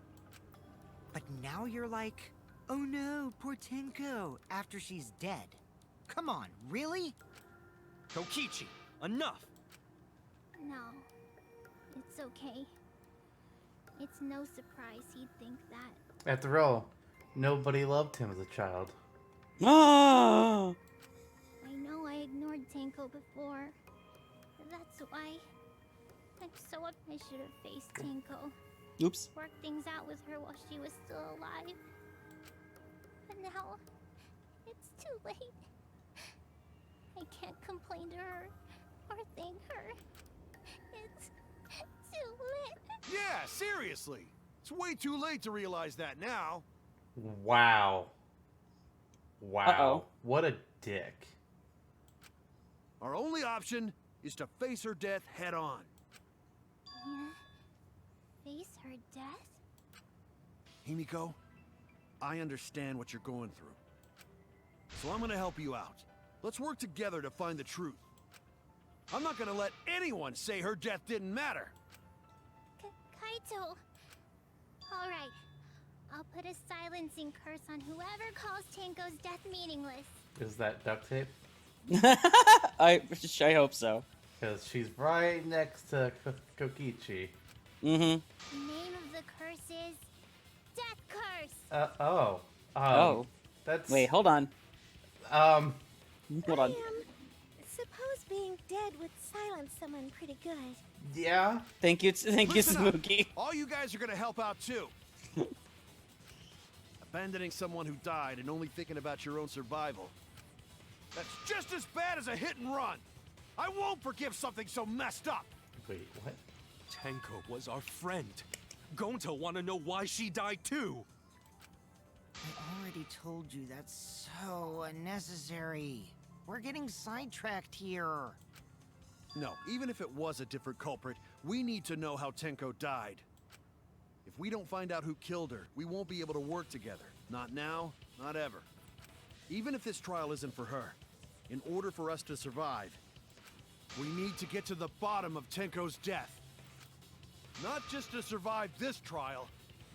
But now you're like, oh no, poor Tenko, after she's dead. Come on, really? Kokichi, enough! No. It's okay. It's no surprise he'd think that. After all, nobody loved him as a child. Ah! I know I ignored Tenko before. That's why I'm so up. I should have faced Tenko. Oops. Worked things out with her while she was still alive. But now, it's too late. I can't complain to her or thank her. It's too late. Yeah, seriously. It's way too late to realize that now. Wow. Wow. Uh-oh. What a dick. Our only option is to face her death head on. Yeah. Face her death? Himiko, I understand what you're going through. So I'm gonna help you out. Let's work together to find the truth. I'm not gonna let anyone say her death didn't matter. Kaito. All right. I'll put a silencing curse on whoever calls Tenko's death meaningless. Is that duct tape? I hope so. Because she's right next to Kokichi. Mm-hmm. The name of the curse is Death Curse. Oh. That's... Wait, hold on. Hold on. Suppose being dead would silence someone pretty good. Yeah. Thank you, Listen up. Smokey. All you guys are gonna help out too. Abandoning someone who died and only thinking about your own survival. That's just as bad as a hit and run. I won't forgive something so messed up. Wait, what? Tenko was our friend. Gonta wanna know why she died too. I already told you that's so unnecessary. We're getting sidetracked here. No, even if it was a different culprit, we need to know how Tenko died. If we don't find out who killed her, we won't be able to work together. Not now, not ever. Even if this trial isn't for her, in order for us to survive, we need to get to the bottom of Tenko's death. Not just to survive this trial,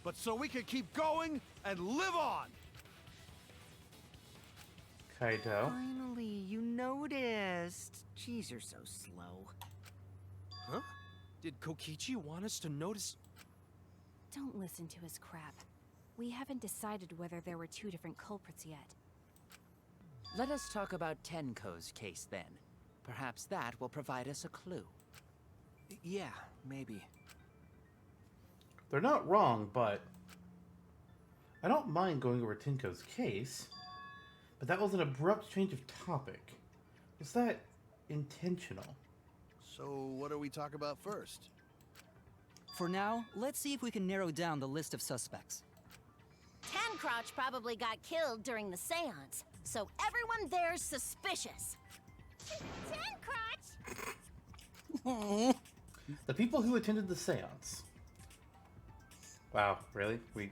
but so we can keep going and live on! Kaito. Finally, you noticed. Jeez, you're so slow. Huh? Did Kokichi want us to notice? Don't listen to his crap. We haven't decided whether there were two different culprits yet. Let us talk about Tenko's case then. Perhaps that will provide us a clue. Yeah, maybe. They're not wrong, but I don't mind going over Tenko's case, but that was an abrupt change of topic. Was that intentional? So what do we talk about first? For now, let's see if we can narrow down the list of suspects. Tancrotch probably got killed during the seance, so everyone there's suspicious. Tancrotch! The people who attended the seance. Wow, really? Really?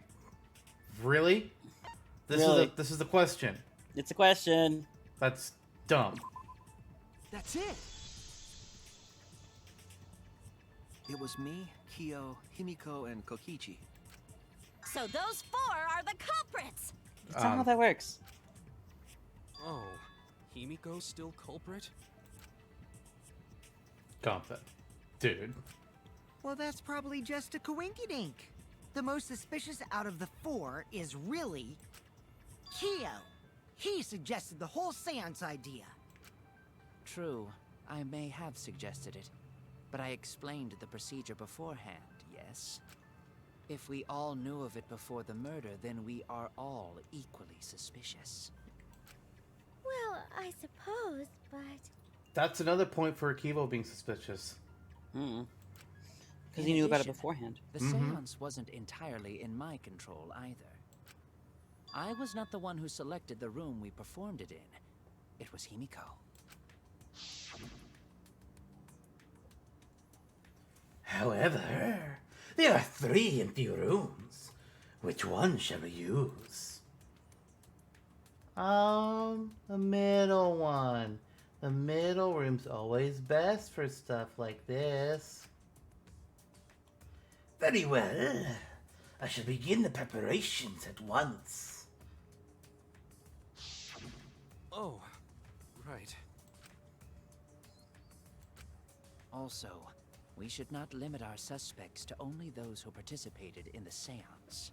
Really? This is the question. It's a question. That's dumb. That's it! It was me, Kyo, Himiko, and Kokichi. So those four are the culprits! That's not how that works. Oh, Himiko's still culprit? Confident. Dude. Well, that's probably just a coinkydink. The most suspicious out of the four is really Kyo. He suggested the whole seance idea. True, I may have suggested it, but I explained the procedure beforehand, yes? If we all knew of it before the murder, then we are all equally suspicious. Well, I suppose, but... That's another point for Akivo being suspicious. Because he knew about it beforehand. The seance wasn't entirely in my control either. I was not the one who selected the room we performed it in. It was Himiko. However, there are 3 empty rooms. Which one shall we use? The middle one. The middle room's always best for stuff like this. Very well. I shall begin the preparations at once. Oh, right. Also, we should not limit our suspects to only those who participated in the seance.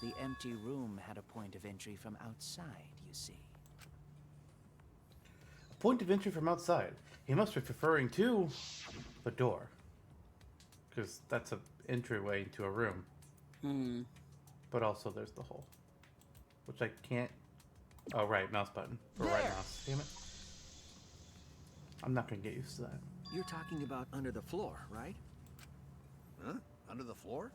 The empty room had a point of entry from outside, you see. A point of entry from outside. He must be referring to the door. Because that's an entryway into a room. But also there's the hole. Which I can't... Oh, right, mouse button. For right mouse. Damn it. I'm not going to get used to that. You're talking about under the floor, right? Huh? Under the floor?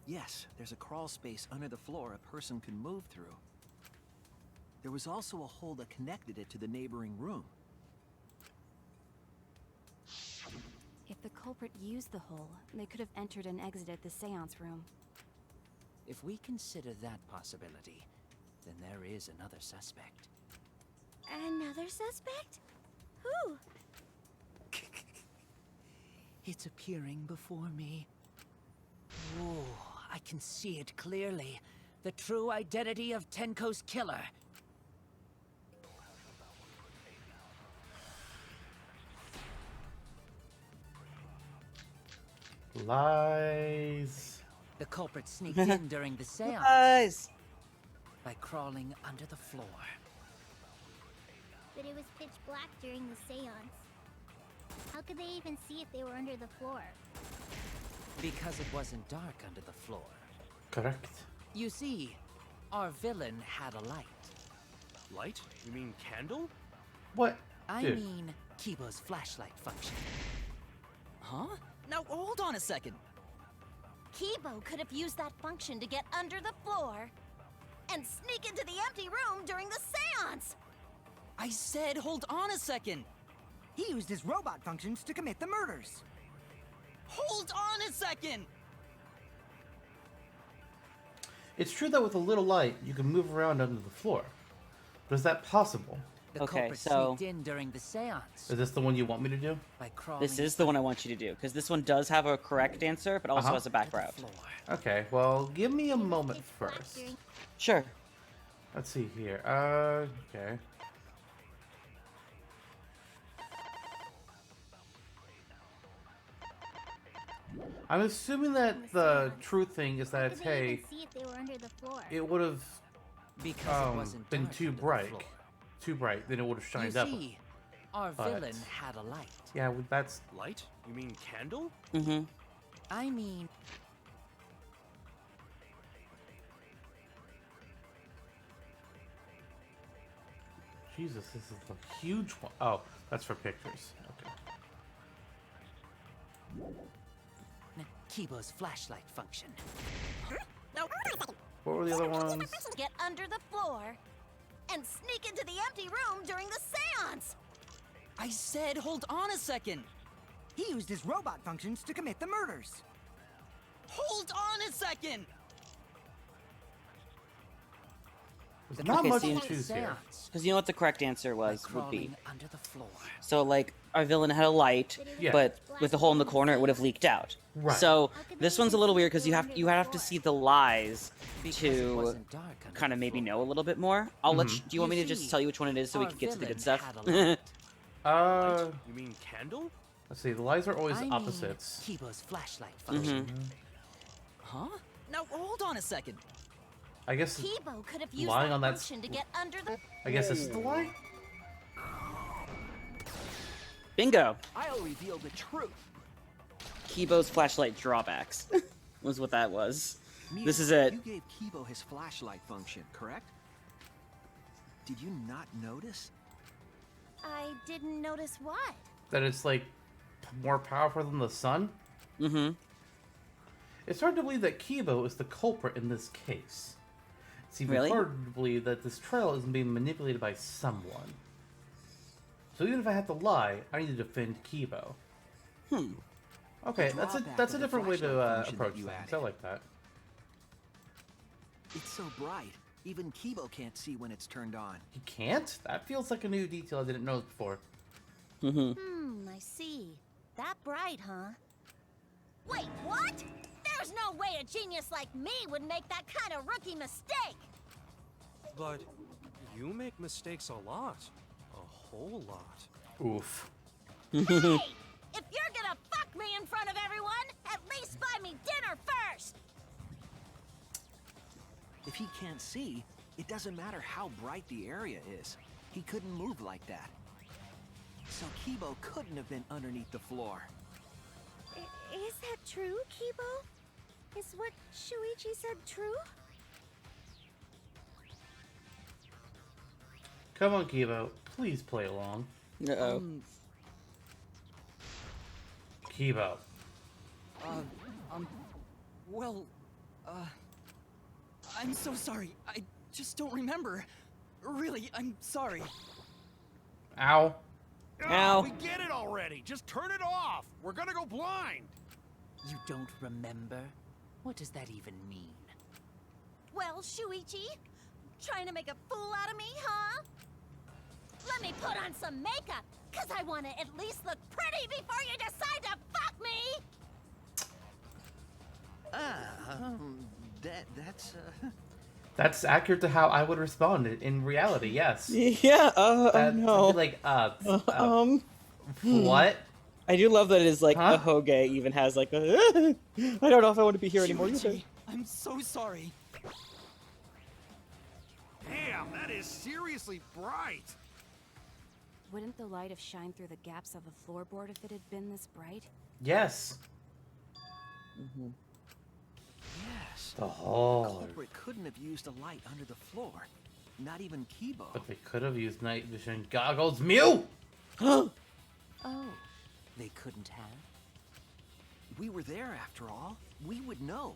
Yes, there's a crawl space under the floor a person can move through. There was also a hole that connected it to the neighboring room. If the culprit used the hole, they could have entered and exited the seance room. If we consider that possibility, then there is another suspect. Another suspect? Who? It's appearing before me. Oh, I can see it clearly. The true identity of Tenko's killer. Lies. The culprit sneaked in during the seance. Lies. By crawling under the floor. But it was pitch black during the seance. How could they even see if they were under the floor? Because it wasn't dark under the floor. Correct. You see, our villain had a light. Light? You mean candle? What? I Dude. mean, Kibo's flashlight function. Huh? Now hold on a second. Kibo could have used that function to get under the floor and sneak into the empty room during the seance. I said hold on a second. He used his robot functions to commit the murders. Hold on a second. It's true that with a little light, you can move around under the floor. But is that possible? The Okay, culprit so- sneaked in during the seance. Is this the one you want me to do? By crawling This is the one I want you to do, because this one does have a correct answer, but also Uh-huh. has a back route. Okay, well, give me a moment first. Sure. Let's see here. Okay. I'm assuming that the true thing is that it's, How could they hey, even see if they were under the floor? it would have Because it wasn't been dark too under the bright. floor. Too bright, then it would have You shined up. see, our But- villain had a light. Yeah, well, that's... Light? You mean candle? Mm-hmm. I mean, Jesus, this is a huge one. Oh, that's for pictures. Okay. Kibo's flashlight function. No. What were the other ones? Get under the floor and sneak into the empty room during the seance. I said hold on a second. He used his robot functions to commit the murders. Hold on a second. There's not Okay, much see, to choose here. Because you know what the correct answer was, would be. Crawling under the floor. So, like, our villain had a light, Yeah. but with the hole in the corner, it would have leaked out. Right. So, this one's a little weird because you have to see the lies Because it to wasn't dark under kind the of maybe floor. know a little bit more. I'll let Mhm. you, do you want me You to just see, tell you which one it is so we our can get to the good villain stuff? had a light. You mean candle? Let's see, the lies are always I mean, opposites. Kibo's flashlight function. Mm-hmm. Huh? Now hold on a second. I guess Kibo could have used lying that on that function to get under the. I guess this is the lie? Bingo! I'll reveal the truth. Kibo's flashlight drawbacks was what that was. Mia, This is it. You gave Kibo his flashlight function, correct? Did you not notice? I didn't notice what. That it's like more powerful than the sun? Mm-hmm. It's hard to believe that Kibo is the culprit in this case. It's even Really? harder to believe that this trial isn't being manipulated by someone. So even if I have to lie, I need to defend Kibo. Okay, The that's a drawback that's a of the different way to flashlight function that approach you things. added. I like that. It's so bright, even Kibo can't see when it's turned on. You can't? That feels like a new detail I didn't notice before. Mm-hmm. I see. That bright, huh? Wait, what? There's no way a genius like me would make that kind of rookie mistake. But you make mistakes a lot. A whole lot. Oof. Hey! If you're gonna fuck me in front of everyone, at least buy me dinner first! If he can't see, it doesn't matter how bright the area is. He couldn't move like that. So Kibo couldn't have been underneath the floor. Is that true, Kibo? Is what Shuichi said true? Come on, Kibo. Please play along. Uh-oh. Kibo. Well, I'm so sorry. I just don't remember. Really, I'm sorry. Ow. Ow. We get it already. Just turn it off. We're gonna go blind. You don't remember? What does that even mean? Well, Shuichi, trying to make a fool out of me, huh? Let me put on some makeup, cause I want to at least look pretty before you decide to fuck me! That's accurate to how I would respond in reality. Yes. Yeah. That'd no. be like, what? I do love that it is like Huh? a Hoge even has like a. I don't know if I want to be here anymore. Either. I'm so sorry. Damn, that is seriously bright. Wouldn't the light have shined through the gaps of the floorboard if it had been this bright? Yes. Yes. The hole. The culprit couldn't have used a light under the floor. Not even Kibo. But they could have used night vision goggles. Mew! Oh, they couldn't have? We were there after all. We would know.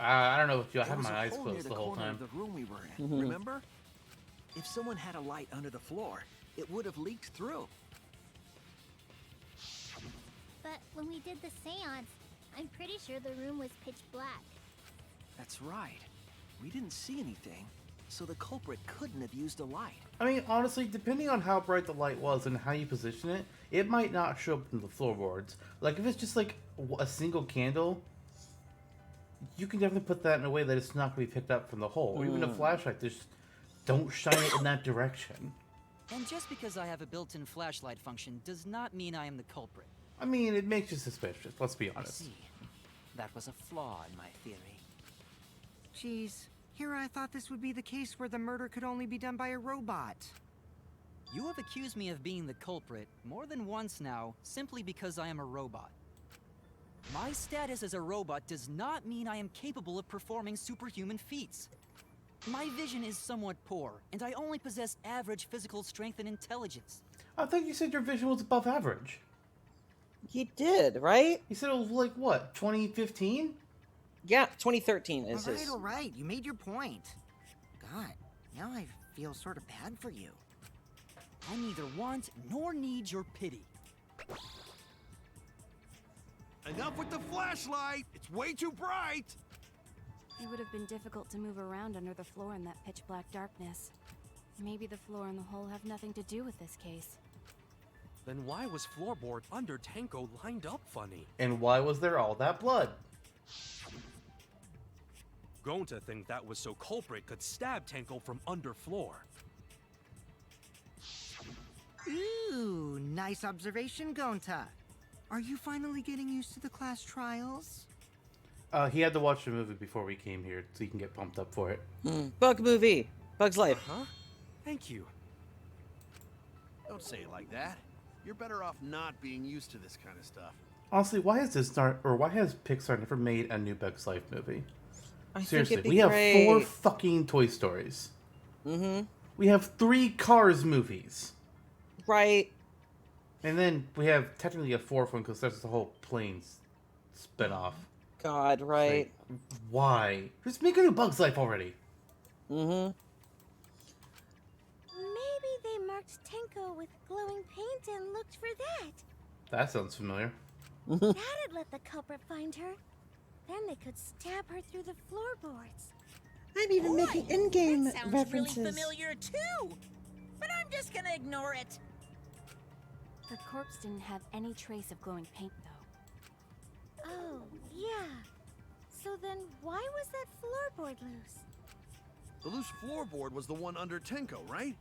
I don't know what you. I There had was my a eyes hole near closed the the whole corner time. of the room we were in. Remember? If someone had a light under the floor, it would have leaked through. But when we did the seance, I'm pretty sure the room was pitch black. That's right. We didn't see anything, so the culprit couldn't have used a light. I mean, honestly, depending on how bright the light was and how you position it, it might not show up in the floorboards. Like, if it's just like a single candle, you can definitely put that in a way that it's not going to be picked up from the hole. Or even a flashlight, just don't shine it in that direction. And just because I have a built-in flashlight function does not mean I am the culprit. I mean, it makes you suspicious, let's be I honest. see. That was a flaw in my theory. Jeez, here I thought this would be the case where the murder could only be done by a robot. You have accused me of being the culprit more than once now, simply because I am a robot. My status as a robot does not mean I am capable of performing superhuman feats. My vision is somewhat poor, and I only possess average physical strength and intelligence. I thought you said your vision was above average. He did, right? You said it was like, what, 2015? Yeah, 2013 is his. All right, you made your point. God, now I feel sort of bad for you. I neither want nor need your pity. Enough with the flashlight! It's way too bright! It would have been difficult to move around under the floor in that pitch black darkness. Maybe the floor and the hole have nothing to do with this case. Then why was floorboard under Tenko lined up funny? And why was there all that blood? Going to think that was so culprit could stab Tenko from under floor. Ooh, nice observation, Gonta. Are you finally getting used to the class trials? He had to watch the movie before we came here, so he can get pumped up for it. Bug movie. Bug's Life. Huh? Thank you. Don't say it like that. You're better off not being used to this kind of stuff. Honestly, why has Pixar never made a new Bugs Life movie? Seriously, it'd be we have great. 4 fucking Toy Stories. Mm-hmm. We have 3 Cars movies. Right. And then we have technically a 4th one because there's the whole Planes spin-off. God, right. Like, why? Just make a new Bugs Life already. Mm-hmm. Maybe they marked Tenko with glowing paint and looked for that. That sounds familiar. That'd let the culprit find her. Then they could stab her through the floorboards. I'm even making in-game That sounds references. really familiar too. But I'm just gonna ignore it. The corpse didn't have any trace of glowing paint, though. Oh, yeah. So then why was that floorboard loose? The loose floorboard was the one under Tenko, right?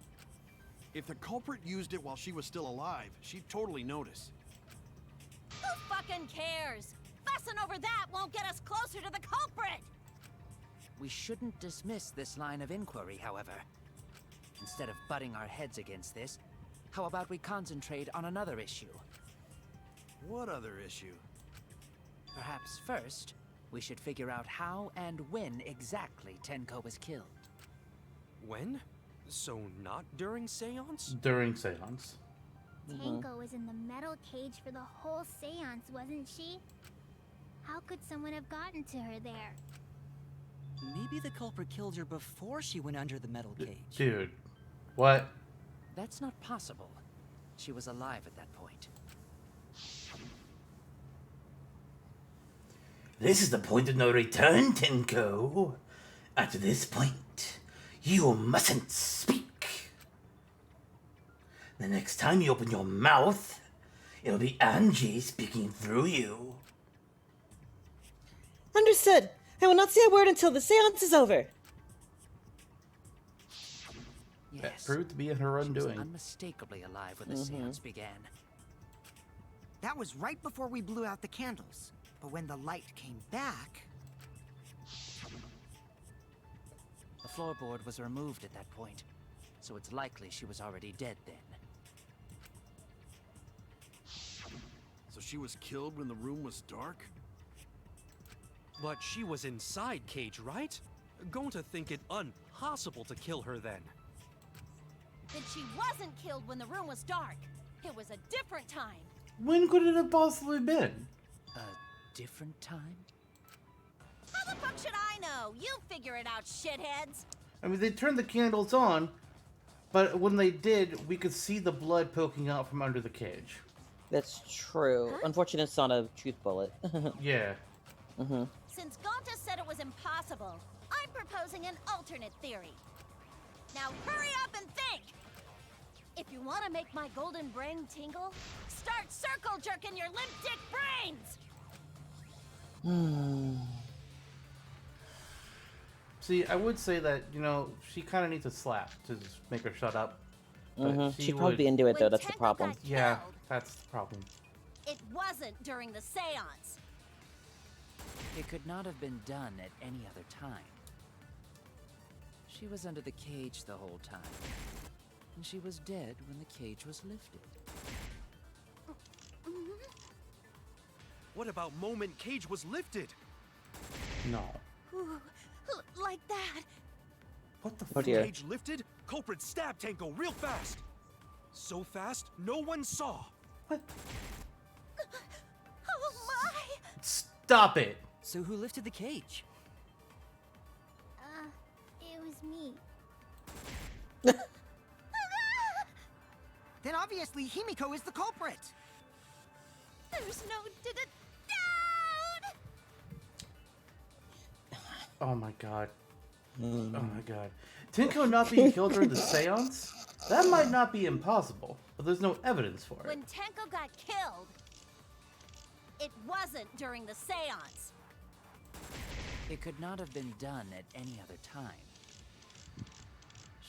If the culprit used it while she was still alive, she'd totally notice. Who fucking cares? Fussing over that won't get us closer to the culprit! We shouldn't dismiss this line of inquiry, however. Instead of butting our heads against this, how about we concentrate on another issue? What other issue? Perhaps first, we should figure out how and when exactly Tenko was killed. When? So not during seance? During seance. Tenko was in the metal cage for the whole seance, wasn't she? How could someone have gotten to her there? Maybe the culprit killed her before she went under the metal cage. Dude. What? That's not possible. She was alive at that point. This is the point of no return, Tenko. At this point, you mustn't speak. The next time you open your mouth, it'll be Angie speaking through you. Understood. I will not say a word until the seance is over. That proved to be her She was undoing. unmistakably alive when the seance began. That was right before we blew out the candles. But when the light came back... The floorboard was removed at that point, so it's likely she was already dead then. So she was killed when the room was dark? But she was inside Cage, right? Going to think it impossible to kill her then. Then she wasn't killed when the room was dark. It was a different time. When could it have possibly been? A different time? How the fuck should I know? You figure it out, shitheads. I mean, they turned the candles on, but when they did, we could see the blood poking out from under the cage. That's true. Unfortunately, it's not a truth bullet. Yeah. Since Gonta said it was impossible, I'm proposing an alternate theory. Now hurry up and think! If you want to make my golden brain tingle, start circle jerking your limp dick brains! See, I would say that, you know, she kind of needs a slap to just make her shut up. But She'd probably be into it, though. When That's the Tenko problem. got Yeah, killed, that's the problem. it wasn't during the seance. It could not have been done at any other time. She was under the cage the whole time. And she was dead when the cage was lifted. What about moment Cage was lifted? No. Ooh, like that. What the Oh dear. Cage lifted? Culprit stabbed Tenko real fast. So fast, no one saw. What? Oh my! Stop it! So who lifted the cage? It was me. Then obviously Himiko is the culprit. There's no doubt! Oh my god. Oh my god. Tenko not being killed during the seance? That might not be impossible, but there's no evidence for it. When Tenko got killed, it wasn't during the seance. It could not have been done at any other time.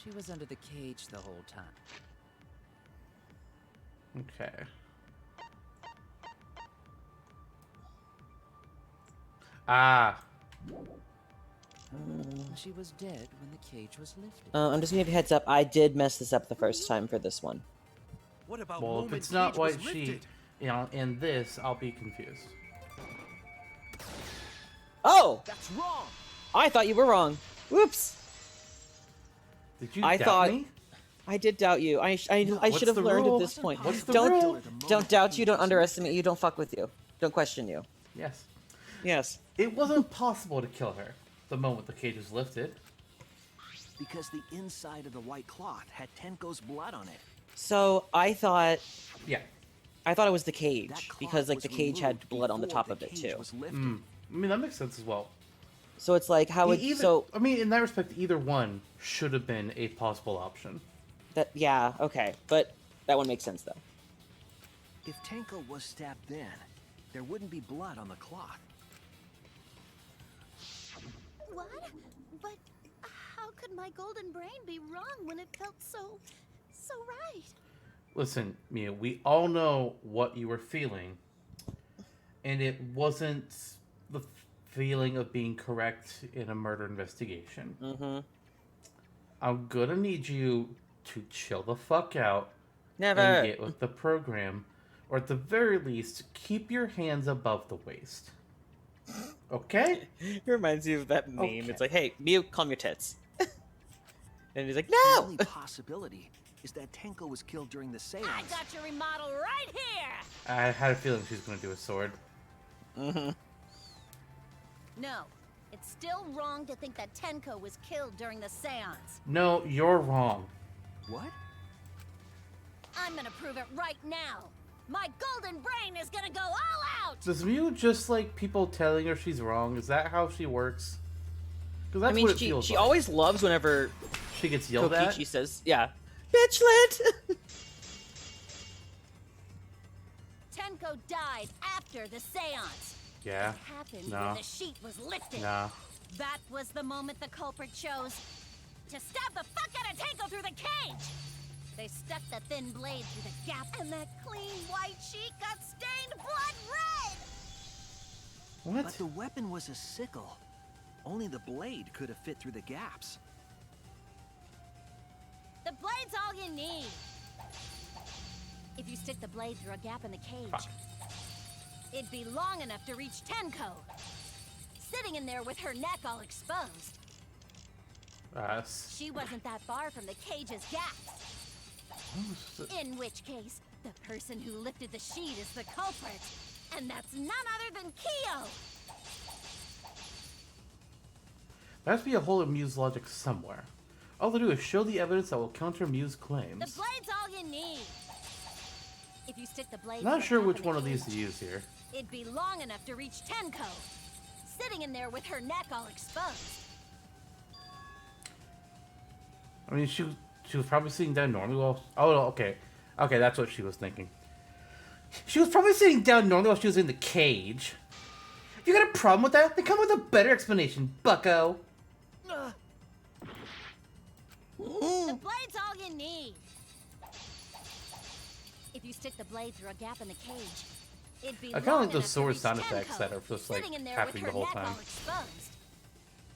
She was under the cage the whole time. Okay. Ah. She was dead when the cage was lifted. I'm just gonna give you a heads up. I did mess this up the first time for this one. What about Well, if moment it's not Cage white was sheet, lifted? you know, in this, I'll be confused. Oh! That's wrong! I thought you were wrong. Whoops! Did you I doubt thought me? I did doubt you. I What's should have the learned rule? at this point. What's the rule? Don't doubt you. Don't underestimate you. Don't fuck with you. Don't question you. Yes. Yes. It wasn't possible to kill her the moment the cage was lifted. Because the inside of the white cloth had Tenko's blood on it. So I thought. Yeah. I thought it was the That cage cloth because like was the cage had removed blood on the before top of it cage too. was lifted. I mean, that makes sense as well. So it's like how would so I mean, in that respect, either one should have been a possible option. that yeah okay, but that one makes sense though. If Tenko was stabbed then, there wouldn't be blood on the cloth. What? But how could my golden brain be wrong when it felt so right? Listen, Mia, we all know what you were feeling, and it wasn't the feeling of being correct in a murder investigation. Mm-hmm. I'm gonna need you to chill the fuck out Never. and get with the program, or at the very least, keep your hands above the waist. Okay? It reminds me of that meme. Okay. It's like, hey, Mew, calm your tits. And he's like, The no! only possibility is that Tenko was killed during the seance. I got your remodel right here! I had a feeling she was gonna do a sword. Mm-hmm. No, it's still wrong to think that Tenko was killed during the seance. No, you're wrong. What? I'm gonna prove it right now. My golden brain is gonna go all out! Does Mew just like people telling her she's wrong? Is that how she works? Because that's I mean, what it she feels she like. always loves whenever She gets yelled at. Kokichi says, "Yeah, bitchlet." Tenko died after the seance. Yeah. It happened No. when the sheet was lifted. Nah. That was the moment the culprit chose to stab the fuck out of Tenko through the cage. They stuck the thin blade through the gap, and that clean white sheet got stained blood red. What? But the weapon was a sickle. Only the blade could have fit through the gaps. The blade's all you need. If you stick the blade through a gap in the cage, it'd be long enough to reach Tenko, sitting in there with her neck all exposed. She wasn't that far from the cage's gaps. In which case, the person who lifted the sheet is the culprit, and that's none other than Kyo. There has to be a hole in Mew's logic somewhere. All they do is show the evidence that will counter Mew's The claims. blade's all you need. If you stick the blade Not through a sure gap which in the one of these cage, to use here. it'd be long enough to reach Tenko, sitting in there with her neck all exposed. I mean, she was probably sitting down normally while... Oh, okay. Okay, that's what she was thinking. She was probably sitting down normally while she was in the cage. If you got a problem with that, then come with a better explanation, bucko. The blade's all you need. If you stick the blade through a gap in the cage, it'd be I kind of long like those enough to sword reach sound Tenko, effects that are just like sitting in there happening with the her whole neck time. all exposed.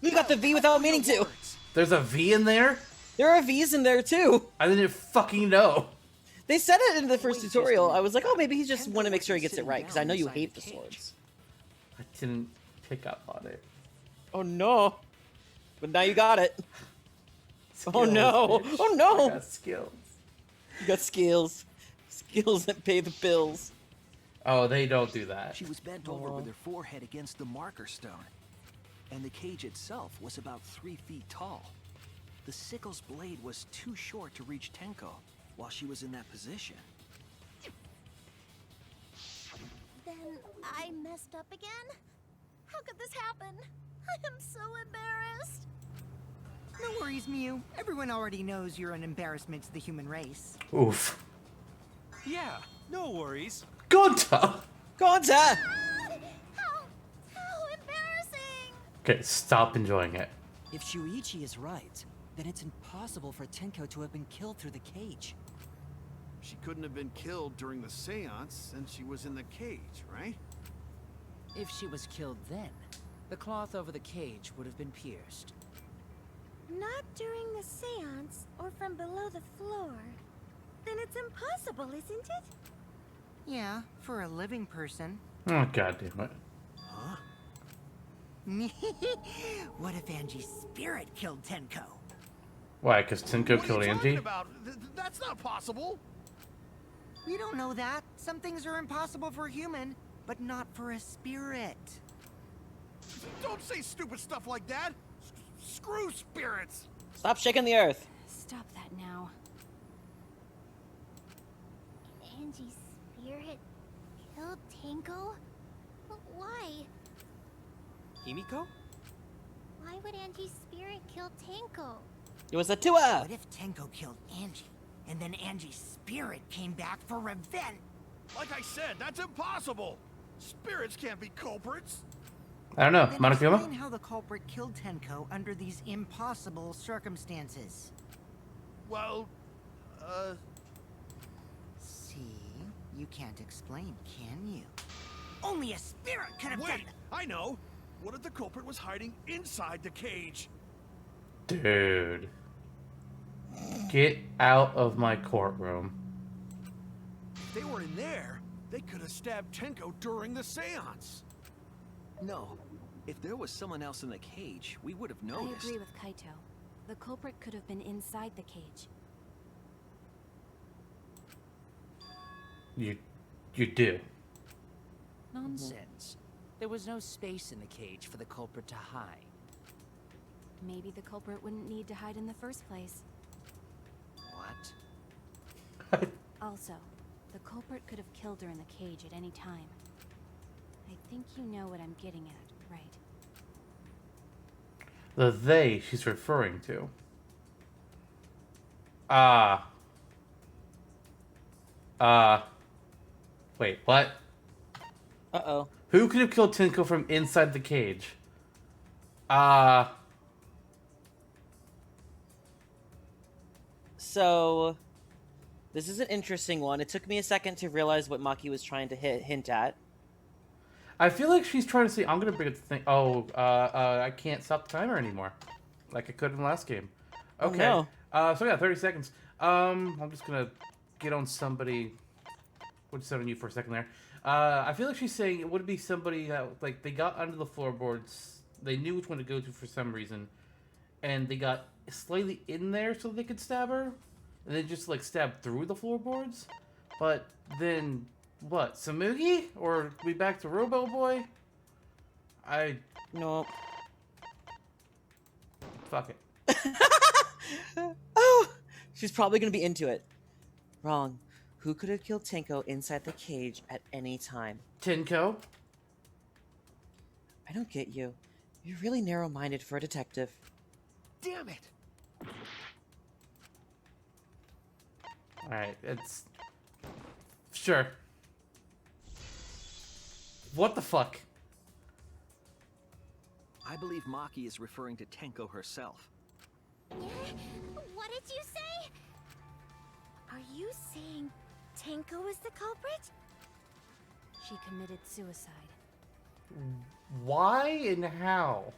You got the V without meaning to. There's a V in there? There are V's in there too. I didn't fucking know. They said it in the first tutorial. I was like, oh, maybe he just want to make sure he gets it right because I know you hate the swords. I didn't pick up on it. Oh no! But now you got it. Skills, Oh no! bitch. Oh no! I got skills. You got skills. Skills that pay the bills. Oh, they don't do that. She was bent over with her forehead against the marker stone. And the cage itself was about 3 feet tall. The sickle's blade was too short to reach Tenko while she was in that position. Then I messed up again? How could this happen? I am so embarrassed. No worries, Mew. Everyone already knows you're an embarrassment to the human race. Oof. Yeah, no worries. Gonta! Gonta! How embarrassing! Okay, stop enjoying it. If Shuichi is right, then it's impossible for Tenko to have been killed through the cage. She couldn't have been killed during the seance since she was in the cage, right? If she was killed then, the cloth over the cage would have been pierced. Not during the seance or from below the floor. Then it's impossible, isn't it? Yeah, for a living person. Oh, god damn it. Huh? What if Angie's spirit killed Tenko? Why, because Tenko killed Angie? That's not possible. We don't know that. Some things are impossible for a human, but not for a spirit. Don't say stupid stuff like that. Screw spirits. Stop shaking the earth. Stop that now. Angie's spirit killed Tenko? But why? Himiko? Why would Angie's spirit kill Tenko? It was a Tua! What if Tenko killed Angie, and then Angie's spirit came back for revenge? Like I said, that's impossible. Spirits can't be culprits. I don't know. Then Monokuma? explain how the culprit killed Tenko under these impossible circumstances. Well, See? You can't explain, can you? Only a spirit could have done wait, I know. What if the culprit was hiding inside the cage? Dude. Get out of my courtroom. If they were in there, they could have stabbed Tenko during the seance. No. If there was someone else in the cage, we would have I noticed. agree with Kaito. The culprit could have been inside the cage. You do. Nonsense. There was no space in the cage for the culprit to hide. Maybe the culprit wouldn't need to hide in the first place. What? Also, The culprit could have killed her in the cage at any time. I think you know what I'm getting at, right? The they she's referring to. Wait, what? Uh-oh. Who could have killed Tinko from inside the cage? So, this is an interesting one. It took me a second to realize what Maki was trying to hint at. I feel like she's trying to say, I'm gonna bring up the thing. Oh, I can't stop the timer anymore. Like I could in the last game. Okay. Oh, no. So yeah, 30 seconds. I'm just gonna get on somebody. We'll just sit on you for a second there. I feel like she's saying it would be somebody that, like, they got under the floorboards. They knew which one to go to for some reason. And they got slightly in there so they could stab her. And then just, like, stab through the floorboards. But then, what? Samugi? Or we back to Robo Boy? No. Fuck it. Oh! She's probably gonna be into it. Wrong. Who could have killed Tinko inside the cage at any time? Tinko? I don't get you. You're really narrow-minded for a detective. Damn it! Alright, it's... Sure. What the fuck? I believe Maki is referring to Tenko herself. What did you say? Are you saying Tenko is the culprit? She committed suicide. Why and how?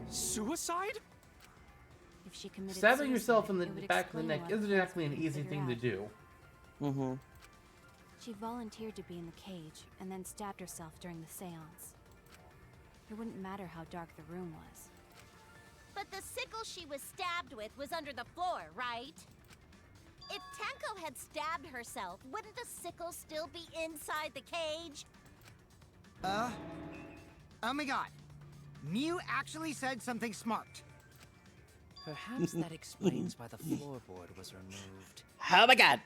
Suicide? If she committed Stabbing suicide, yourself in the it would back of the explain neck a lot of isn't things exactly an we couldn't easy figure thing to out. do. Mm-hmm. She volunteered to be in the cage and then stabbed herself during the seance. It wouldn't matter how dark the room was. But the sickle she was stabbed with was under the floor, right? If Tenko had stabbed herself, wouldn't the sickle still be inside the cage? Oh my god. Mew actually said something smart. Perhaps that explains why the floorboard was removed. Oh my god!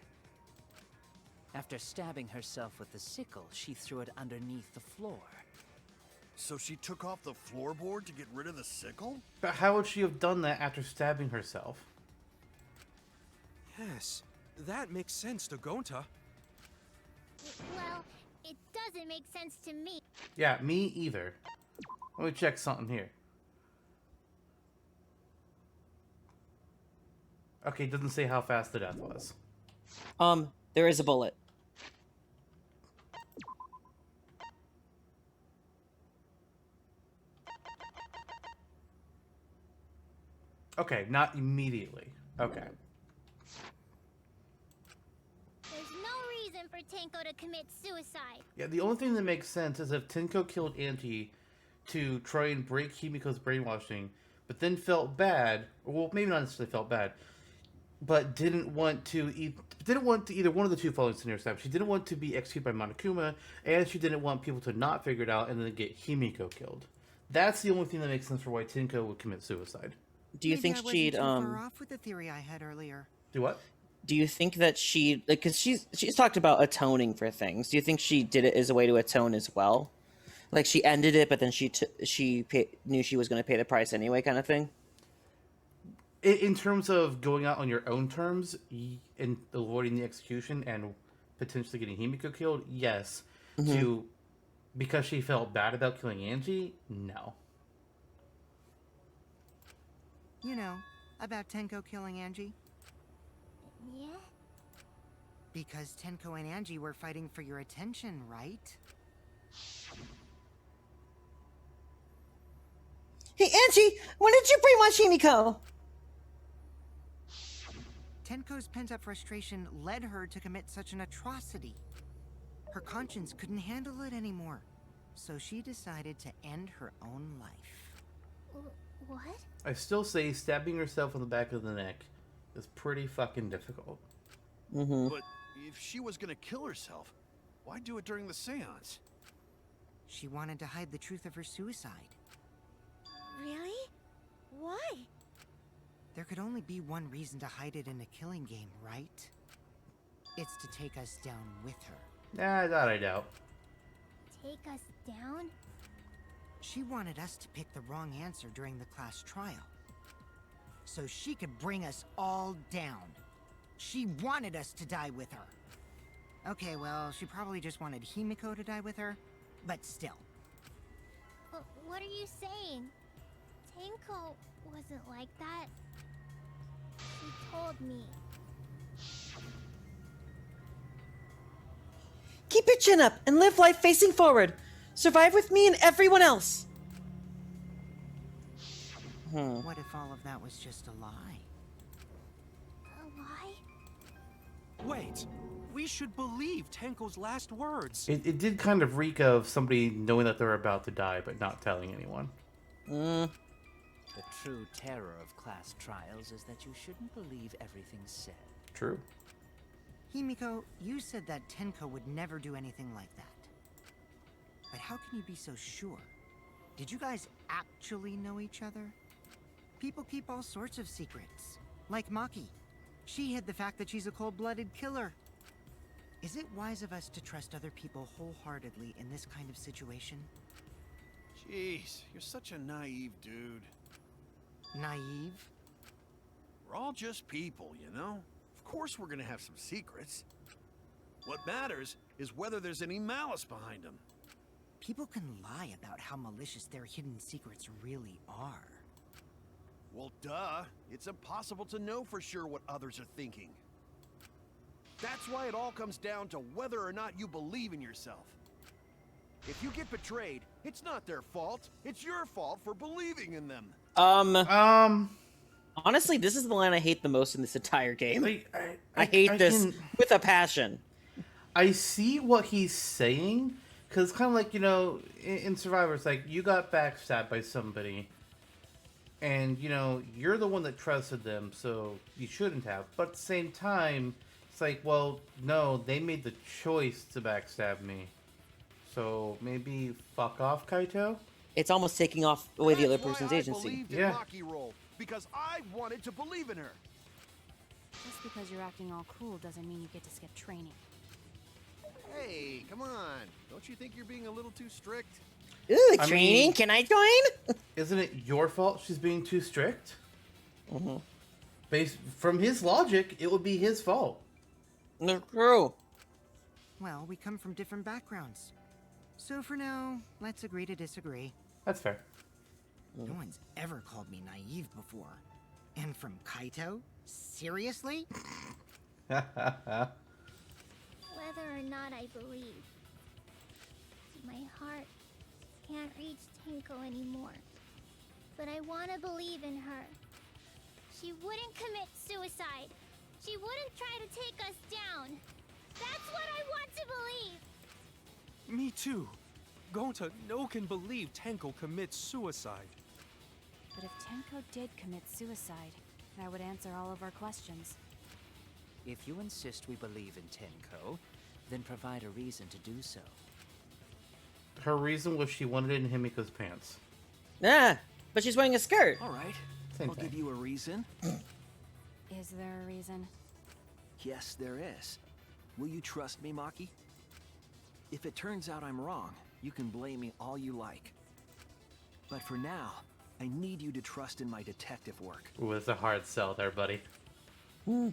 After stabbing herself with the sickle, she threw it underneath the floor. So she took off the floorboard to get rid of the sickle? But how would she have done that after stabbing herself? Yes, that makes sense to Gonta. Well, it doesn't make sense to me. Yeah, me either. Let me check something here. Okay, it doesn't say how fast the death was. There is a bullet. Okay, not immediately. Okay. There's no reason for Tenko to commit suicide. Yeah, the only thing that makes sense is if Tenko killed Auntie to try and break Himiko's brainwashing, but then felt bad, or well, maybe not necessarily felt bad, but didn't want to either one of the two following scenario steps. She didn't want to be executed by Monokuma, and she didn't want people to not figure it out and then get Himiko killed. That's the only thing that makes sense for why Tenko would commit suicide. Do you Maybe think I wasn't she'd too far off with the theory I had earlier. Do what? Do you think that she, like, because she's talked about atoning for things. Do you think she did it as a way to atone as well? Like she ended it, but then knew she was going to pay the price anyway, kind of thing. In terms of going out on your own terms and avoiding the execution and potentially getting Himiko killed, yes. Mm-hmm. Because she felt bad about killing Angie, no. You know, about Tenko killing Angie? Yeah? Because Tenko and Angie were fighting for your attention, right? Hey, Angie, when did you brainwash Himiko? Tenko's pent-up frustration led her to commit such an atrocity. Her conscience couldn't handle it anymore, so she decided to end her own life. What? I still say stabbing herself in the back of the neck is pretty fucking difficult. Mm-hmm. But if she was gonna kill herself, why do it during the seance? She wanted to hide the truth of her suicide. Really? Why? There could only be one reason to hide it in a killing game, right? It's to take us down with her. Nah, that I doubt. Take us down? She wanted us to pick the wrong answer during the class trial, so she could bring us all down. She wanted us to die with her. Okay, well, she probably just wanted Himiko to die with her, but still. What are you saying? Tenko wasn't like that. She told me. Keep your chin up and live life facing forward. Survive with me and everyone else. What if all of that was just a lie? A lie? Wait, we should believe Tenko's last words. It did kind of reek of somebody knowing that they're about to die, but not telling anyone. The true terror of class trials is that you shouldn't believe everything said. True. Himiko, you said that Tenko would never do anything like that. But how can you be so sure? Did you guys actually know each other? People keep all sorts of secrets. Like Maki. She hid the fact that she's a cold-blooded killer. Is it wise of us to trust other people wholeheartedly in this kind of situation? Jeez, you're such a naive dude. Naive? We're all just people, you know? Of course we're gonna have some secrets. What matters is whether there's any malice behind them. People can lie about how malicious their hidden secrets really are. Well, duh. It's impossible to know for sure what others are thinking. That's why it all comes down to whether or not you believe in yourself. If you get betrayed, it's not their fault. It's your fault for believing in them. Honestly, this is the line I hate the most in this entire game. I hate this with a passion. I see what he's saying, because it's kind of like, you know, in Survivor, it's like, you got backstabbed by somebody, and, you know, you're the one that trusted them, so you shouldn't have. But at the same time, it's like, well, no, they made the choice to backstab me. So maybe fuck off, Kaito? It's almost taking off away the other That's why person's I agency. believed in Maki Roll, because I wanted to believe in her. Just because you're acting all cool doesn't mean you get to skip training. Hey, come on. Don't you think you're being a little too strict? Ooh, training? Can I join? Isn't it your fault she's being too strict? Mm-hmm. Based from his logic, it would be his fault. No, true. Well, we come from different backgrounds. So for now, let's agree to disagree. That's fair. No one's ever called me naive before. And from Kaito? Seriously? Whether or not I believe. My heart can't reach Tenko anymore. But I want to believe in her. She wouldn't commit suicide. She wouldn't try to take us down. That's what I want to believe. Me too. Gonta no can believe Tenko commits suicide. But if Tenko did commit suicide, that would answer all of our questions. If you insist we believe in Tenko, then provide a reason to do so. Her reason was she wanted it in Himiko's pants. Yeah, but she's wearing a skirt. All right, Same I'll thing. give you a reason. Is there a reason? Yes, there is. Will you trust me, Maki? If it turns out I'm wrong, you can blame me all you like. But for now, I need you to trust in my detective work. Ooh, it's a hard sell there, buddy. I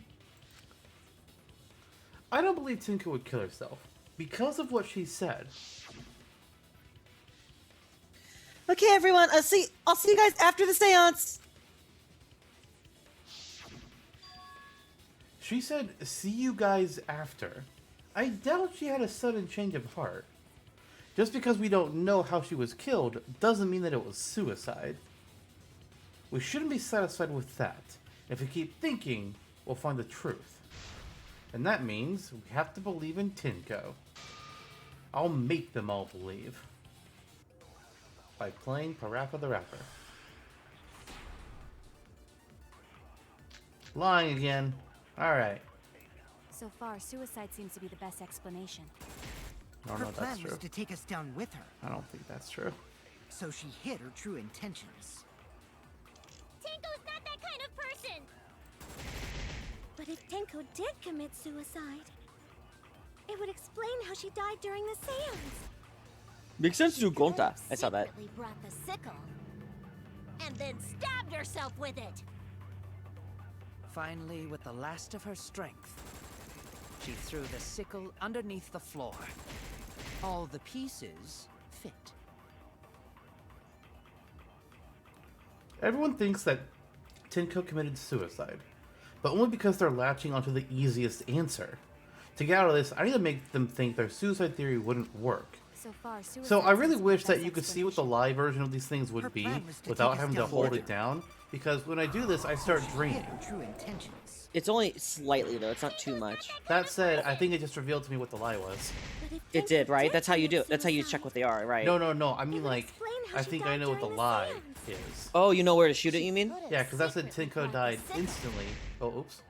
don't believe Tenko would kill herself. Because of what she said. Okay, everyone, I'll see you guys after the seance. She said, see you guys after. I doubt she had a sudden change of heart. Just because we don't know how she was killed doesn't mean that it was suicide. We shouldn't be satisfied with that. If we keep thinking, we'll find the truth. And that means we have to believe in Tenko. I'll make them all believe. By playing Parappa the Rapper. Lying again. Alright. So far, suicide seems to be the best explanation. Oh, Her no, that's plan true. was to take us down with her. I don't think that's true. So she hid her true intentions. Tenko's not that kind of person. But if Tenko did commit suicide, It would explain how she died during the seance. Makes sense to Gonta. I saw that. Secretly brought the sickle. And then stabbed herself with it. Finally, with the last of her strength, she threw the sickle underneath the floor. All the pieces fit. Everyone thinks that Tenko committed suicide, but only because they're latching onto the easiest answer. To get out of this, I need to make them think their suicide theory wouldn't work. So I really wish that you could see what the live version of these things would be without having to hold it down, because when I do this, I start dreaming. It's only slightly though. It's not too much. That said, I think it just revealed to me what the lie was. It did, right? That's how you do it. That's how you check what they are, right? No. I mean, like, I think I know what the lie is. Oh, you know where to shoot it, you mean? Yeah, because I said Tenko died instantly. Oh, oops.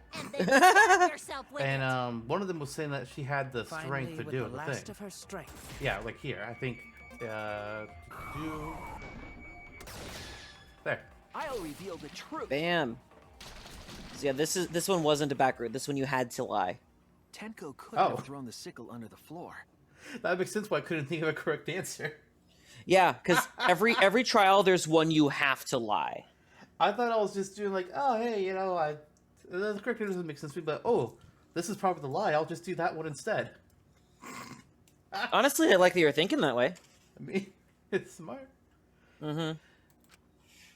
And one of them was saying that she had the strength to do the thing. Of her strength. Yeah, like here, I think. There. I'll reveal the truth. Bam. So yeah, this one wasn't a back route. This one you had to lie. Tenko could have thrown the sickle under the floor. That makes sense why I couldn't think of a correct answer. Yeah, because every trial there's one you have to lie. I thought I was just doing like, oh hey, you know, the correct answer doesn't make sense to me, but oh, this is probably the lie. I'll just do that one instead. Honestly, I like that you're thinking that way. I mean, it's smart. Mm-hmm.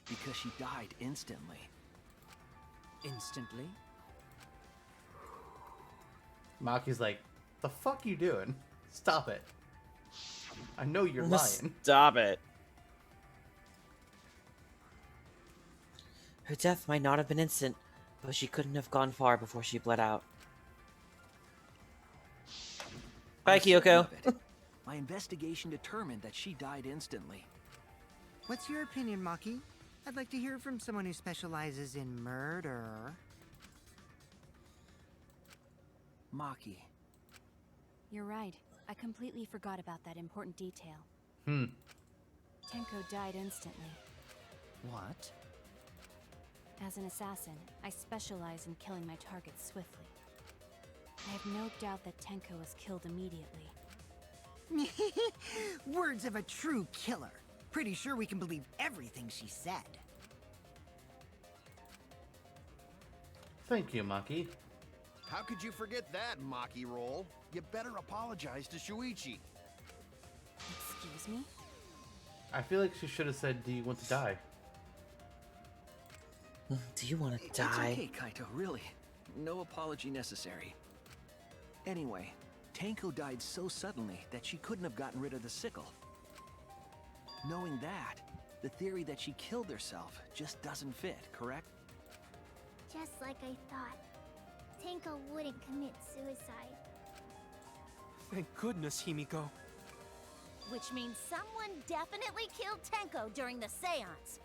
Because she died instantly. Instantly? Maki's like, the fuck you doing? Stop it. I know you're lying. Stop it. Her death might not have been instant, but she couldn't have gone far before she bled out. Bye, Kyoko. My investigation determined that she died instantly. What's your opinion, Maki? I'd like to hear from someone who specializes in murder. Maki. You're right. I completely forgot about that important detail. Tenko died instantly. What? As an assassin, I specialize in killing my targets swiftly. I have no doubt that Tenko was killed immediately. Words of a true killer. Pretty sure we can believe everything she said. Thank you, Maki. How could you forget that, Maki roll? You better apologize to Shuichi. Excuse me? I feel like she should have said, do you want to die? Do you want to It's die? okay, Kaito, really. No apology necessary. Anyway, Tenko died so suddenly that she couldn't have gotten rid of the sickle. Knowing that, the theory that she killed herself just doesn't fit, correct? Just like I thought. Tenko wouldn't commit suicide. Thank goodness, Himiko. Which means someone definitely killed Tenko during the seance.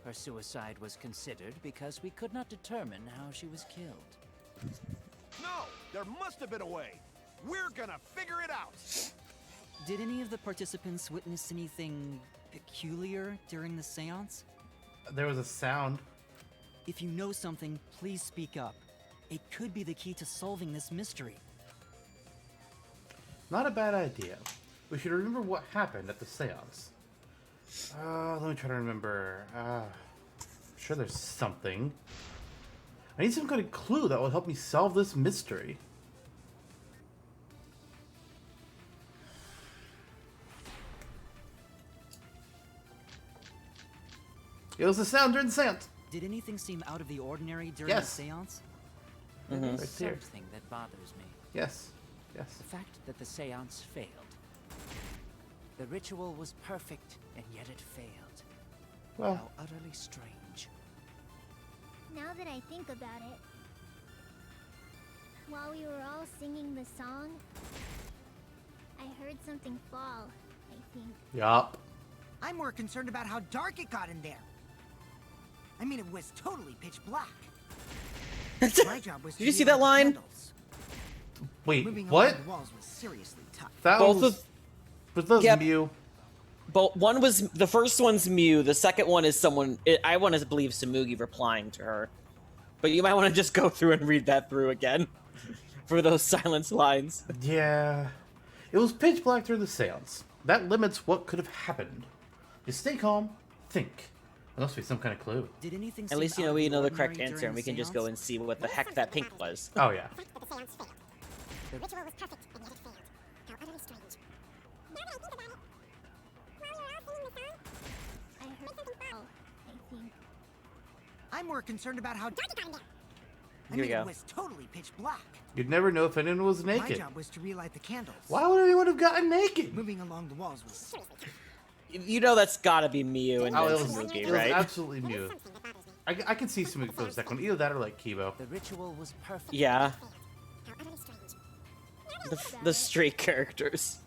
Her suicide was considered because we could not determine how she was killed. No! There must have been a way! We're gonna figure it out! Did any of the participants witness anything peculiar during the seance? There was a sound. If you know something, please speak up. It could be the key to solving this mystery. Not a bad idea. We should remember what happened at the seance. Let me try to remember. I'm sure there's something. I need some kind of clue that will help me solve this mystery. It was the sound during the seance. Did anything seem out of the ordinary during the seance? There is Right there. something that bothers me. Yes. Yes. The fact that the seance failed. The ritual was perfect, and yet it failed. Well. How utterly strange. Now that I think about it, while we were all singing the song, I heard something fall, I think. Yup. I'm more concerned about how dark it got in there. I mean, it was totally pitch black. My job was Did you see that line? Wait, Moving what? along the walls was seriously tough. That Both was... Was those Yep. Mew? But one was the first one's Mew. The second one is someone. I want to believe Samugi replying to her, but you might want to just go through and read that through again. for those silence lines. Yeah. It was pitch black during the seance. That limits what could have happened. Just stay calm, think. There must be some kind of clue. Did anything At least we know the correct answer, and we can just go and see what the heck that pink was. Oh yeah. The ritual was perfect, and yet it failed. How utterly strange. Now that I think about it, while we were all singing the song, I heard something fall, I think. I'm more concerned about how dark it got in there. Here we go. It was totally pitch black. You'd never know if anyone was My naked. job was to relight the candles. Why would anyone have gotten naked? Moving along the walls was... You know that's gotta be Miyu and Oh, it then was, Samugi, it was right? absolutely Mew. I can see Samugi for the second one. Either that or like Kibo. The ritual was perfect. Yeah. How utterly strange. The straight characters.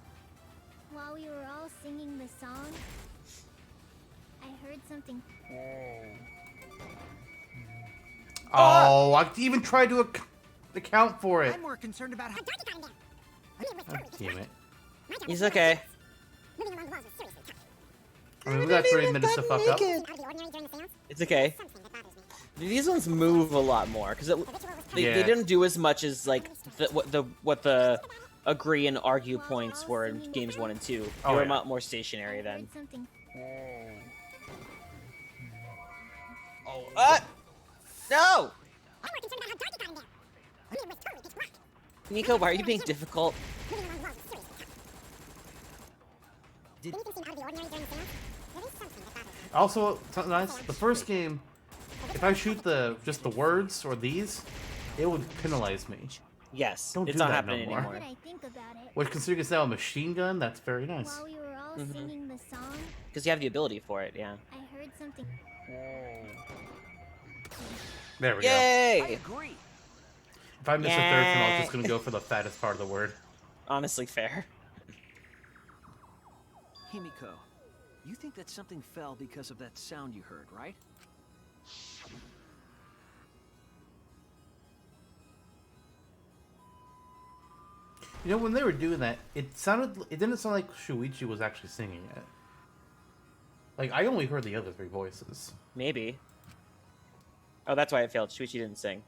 While we were all singing the song, I heard something. Oh, I even tried to account for it. I'm more concerned about how dark it got in there. Oh, damn it. He's okay. Moving along the walls was seriously tough. I mean, we got 3 minutes to fuck up. Out of the ordinary during the seance, It's okay. something that bothers me. These ones move a lot more because they Yeah. didn't do as much as like what the agree and argue points were in games 1 and 2. They Oh, were a yeah. lot more stationary I then. heard something. Oh, no! I'm more concerned about how dark it got in there. It was totally pitch black. Nico, why are you being difficult? Moving along the walls was seriously tough. Did Anything seem out of the ordinary during the seance? There is something that bothers me. Also, something nice. The first game, if I shoot just the words or these, it would penalize me. Yes, Don't it's do not that no happening more. anymore. What I think about it. Which, considering it's now a machine gun, that's very nice. While we were all singing the song, Because you have the ability for it, yeah. I heard something. There we go. Yay! agree. If I miss a third one, I'm just gonna go for the fattest part of the word. Honestly, fair. Himiko, you think that something fell because of that sound you heard, right? You know, when they were doing that, it didn't sound like Shuichi was actually singing it. Like, I only heard the other 3 voices. Maybe. Oh, that's why it failed. Shuichi didn't sing.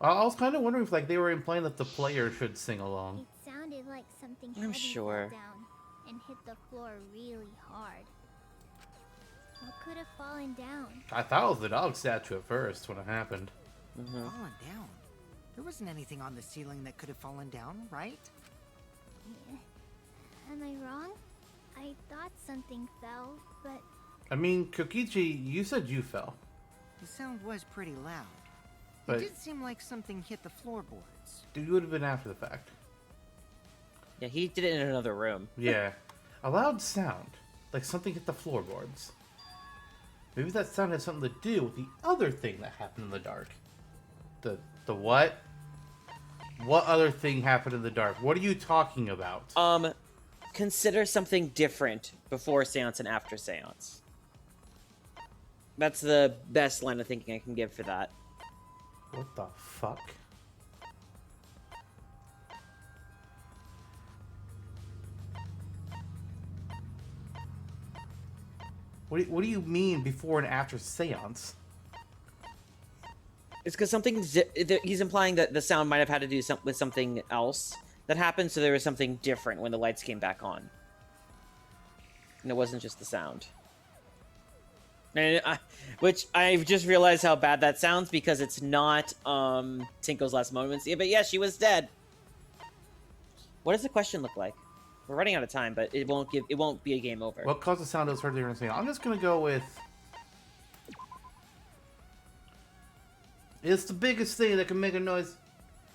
I was kind of wondering if, like, they were implying that the player should sing along. It sounded like something I'm heavy sure. fell down and hit the floor really hard. What could have fallen down? I thought it was the dog statue at first when it happened. Mm-hmm. Fallen down? There wasn't anything on the ceiling that could have fallen down, right? Am I wrong? I thought something fell, but I mean, Kokichi, you said you fell. The sound was pretty loud. But It did seem like something hit the floorboards. it would have been after the fact. Yeah, he did it in another room. Yeah. A loud sound. Like something hit the floorboards. Maybe that sound had something to do with the other thing that happened in the dark. The what? What other thing happened in the dark? What are you talking about? Consider something different before seance and after seance. That's the best line of thinking I can give for that. What the fuck? What do you mean before and after seance? It's because he's implying that the sound might have had to do with something else that happened, so there was something different when the lights came back on. And it wasn't just the sound. And which I've just realized how bad that sounds because it's not Tinko's last moments. Yeah, but yeah, she was dead. What does the question look like? We're running out of time, but it won't be a game over. What caused the sound that was heard during the seance? I'm just gonna go with. It's the biggest thing that can make a noise.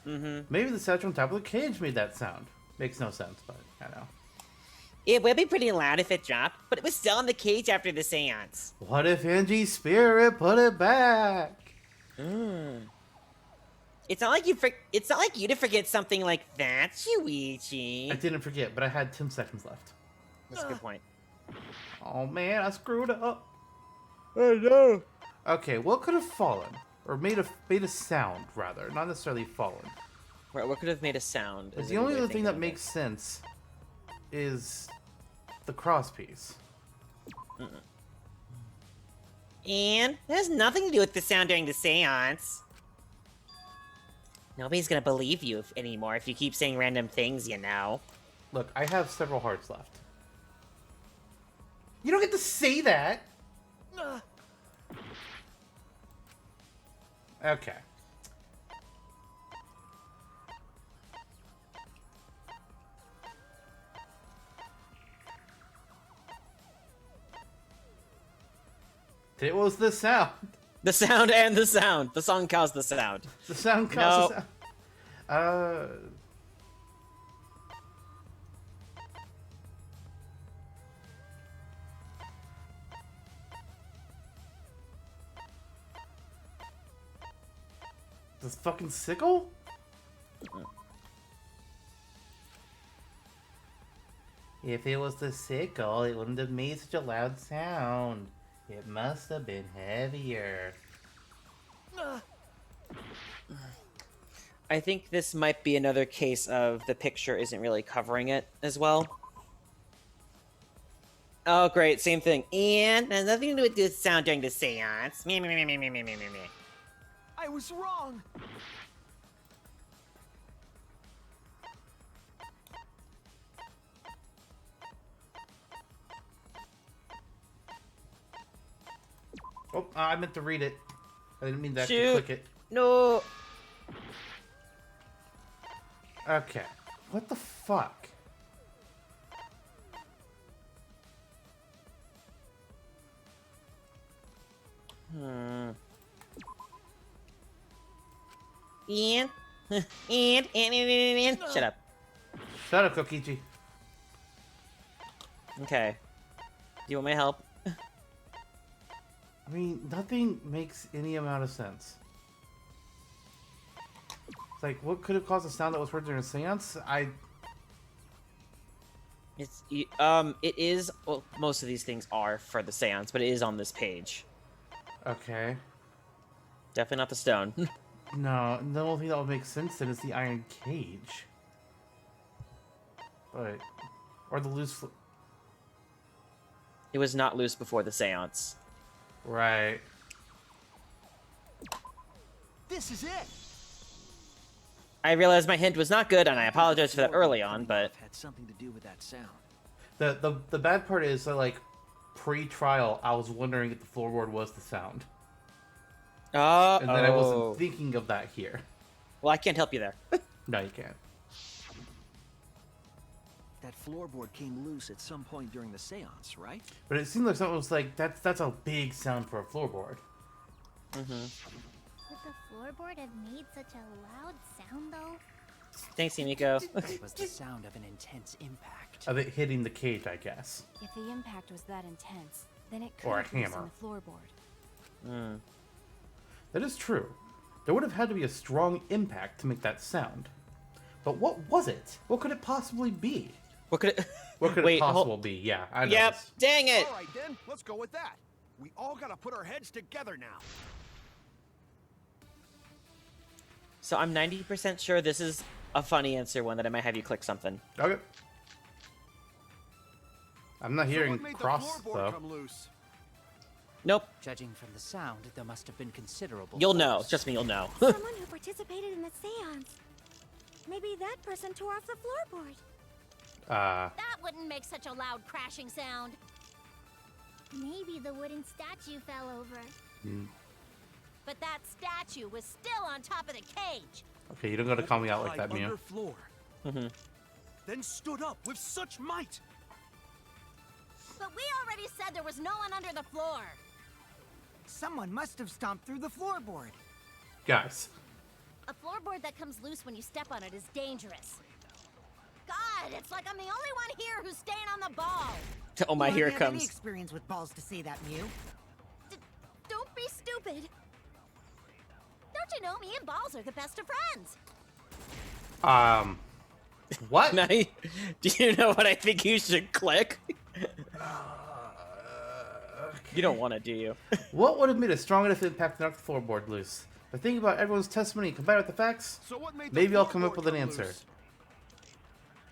Mm-hmm. Maybe the statue on top of the cage made that sound. Makes no sense, but I know. It would be pretty loud if it dropped, but it was still in the cage after the seance. What if Angie's spirit put it back? It's not like you to forget something like that, Shuichi. I didn't forget, but I had 10 seconds left. That's a good point. Oh man, I screwed up. Oh no. Okay, what could have fallen? Or made a sound, rather. Not necessarily fallen. Right, what could have made a sound? The only other thing that makes sense is the crosspiece. And it has nothing to do with the sound during the seance. Nobody's gonna believe you anymore if you keep saying random things, you know. Look, I have several hearts left. You don't get to say that! Okay. It was the sound. The sound and the sound. The song caused the sound. The sound caused the sound. This fucking sickle? If it was the sickle, it wouldn't have made such a loud sound. It must have been heavier. I think this might be another case of the picture isn't really covering it as well. Oh, great, same thing. And has nothing to do with this sound during the seance. Me. I was wrong. Oh, I meant to read it. I didn't mean to actually Shoot. click it. No. Okay. What the fuck? And Shut up. Shut up, Kokichi. Okay. Do you want my help? I mean, nothing makes any amount of sense. It's like, what could have caused a sound that was heard during a seance? It is, well, most of these things are for the seance, but it is on this page. Okay. Definitely not the stone. No, the only thing that would make sense then is the iron cage. But, or the loose... It was not loose before the seance. Right. This is it. I realized my hint was not good, and I apologize for that early on, but... Had something to do with that sound. The bad part is that, like, pre-trial, I was wondering if the floorboard was the sound. And then I wasn't thinking of that here. Well, I can't help you there. No, you can't. That floorboard came loose at some point during the seance, right? But it seemed like something was like, that's a big sound for a floorboard. Mm-hmm. Would the floorboard have made such a loud sound, though? Thanks, Himiko. It was the sound of an intense impact. Of it hitting the cage, I guess. If the impact was that intense, then it could Or a have loosened hammer. the floorboard. Mm. That is true. There would have had to be a strong impact to make that sound. But what was it? What could it possibly be? What could it... What could Wait, it possibly be? Yeah, I know. Yep, this. dang it! All right, then, let's go with that. We all gotta put our heads together now. So I'm 90% sure this is a funny answer one that I might have you click something. Okay. I'm not hearing what made the cross, floorboard though. come loose? Nope. Judging from the sound, there must have been considerable You'll know. force. Trust me, you'll know. Someone who participated in the seance. Maybe that person tore off the floorboard. That wouldn't make such a loud crashing sound. Maybe the wooden statue fell over. But that statue was still on top of the cage. Okay, you don't gotta call me out like Died that, Mia. underfloor, Mm-hmm. then stood up with such might. But we already said there was no one under the floor. Someone must have stomped through the floorboard. Guys. A floorboard that comes loose when you step on it is dangerous. God, it's like I'm the only one here who's staying on the ball. Oh my, You here don't it have any comes. experience with balls to say that, Mew. Don't be stupid. Don't you know me and Balls are the best of friends? What? Now, do you know what I think you should click? You don't want to, do you? What would have made a strong enough impact to knock the floorboard loose? But think about everyone's testimony and combine it with the facts. So what made the Maybe I'll come up floorboard with an come answer. loose?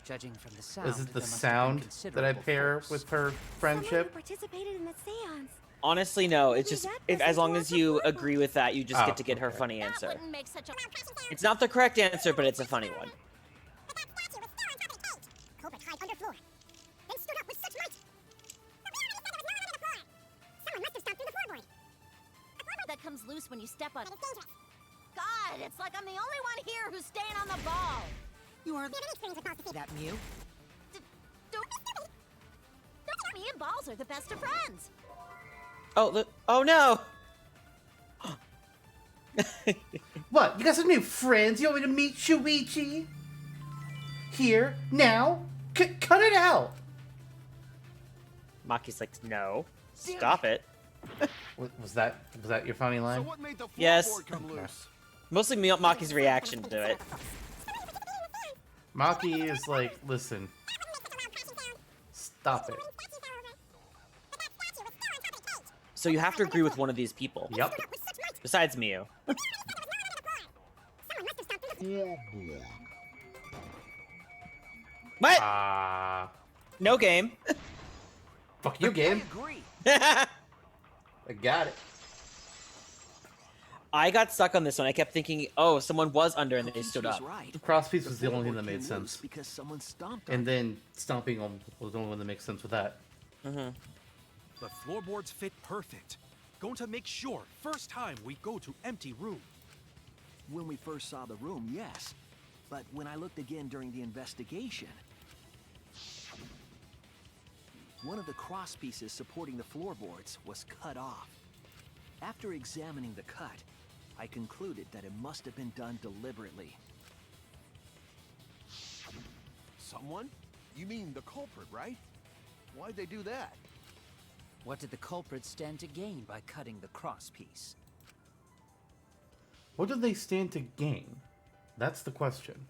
Judging from the sound, Is it the there must have been sound that I considerable pair force. with her Someone who friendship? participated in the seance. Honestly, no. It's just as long as you agree with that, you just get to get her funny answer. Wouldn't make such a... It's not the correct answer, but it's a funny one. Culprit hides under floor. Then stood up with such might. Someone must have stomped through the floorboard. That comes loose when you step on... God, it's like I'm the only one here who's staying on the ball. You are that Mew. Me and balls are the best of friends. Oh no! What? You got some new friends? You want me to meet Shuichi? Here? Now? Cut it out! Maki's like, no. Stop it. Was that your funny line? So what made the Yes. floorboard come loose? Mostly Maki's reaction to it. Maki is like, listen. Stop it. So you have to agree with one of these people. Yep. Besides Miu. What? No game. Fuck you, game. Agree. I got it. I got stuck on this one. I kept thinking, oh, someone was under and they Cookies stood was up. right. The cross piece was The the only thing that floorboard made came loose sense. because someone stomped on And then stomping on was the only one that makes sense with that. Mm-hmm. The floorboards fit perfect. Going to make sure first time we go to empty room. When we first saw the room, yes. But when I looked again during the investigation, one of the cross pieces supporting the floorboards was cut off. After examining the cut, I concluded that it must have been done deliberately. Someone? You mean the culprit, right? Why'd they do that? What did the culprit stand to gain by cutting the cross piece? What did they stand to gain? That's the question.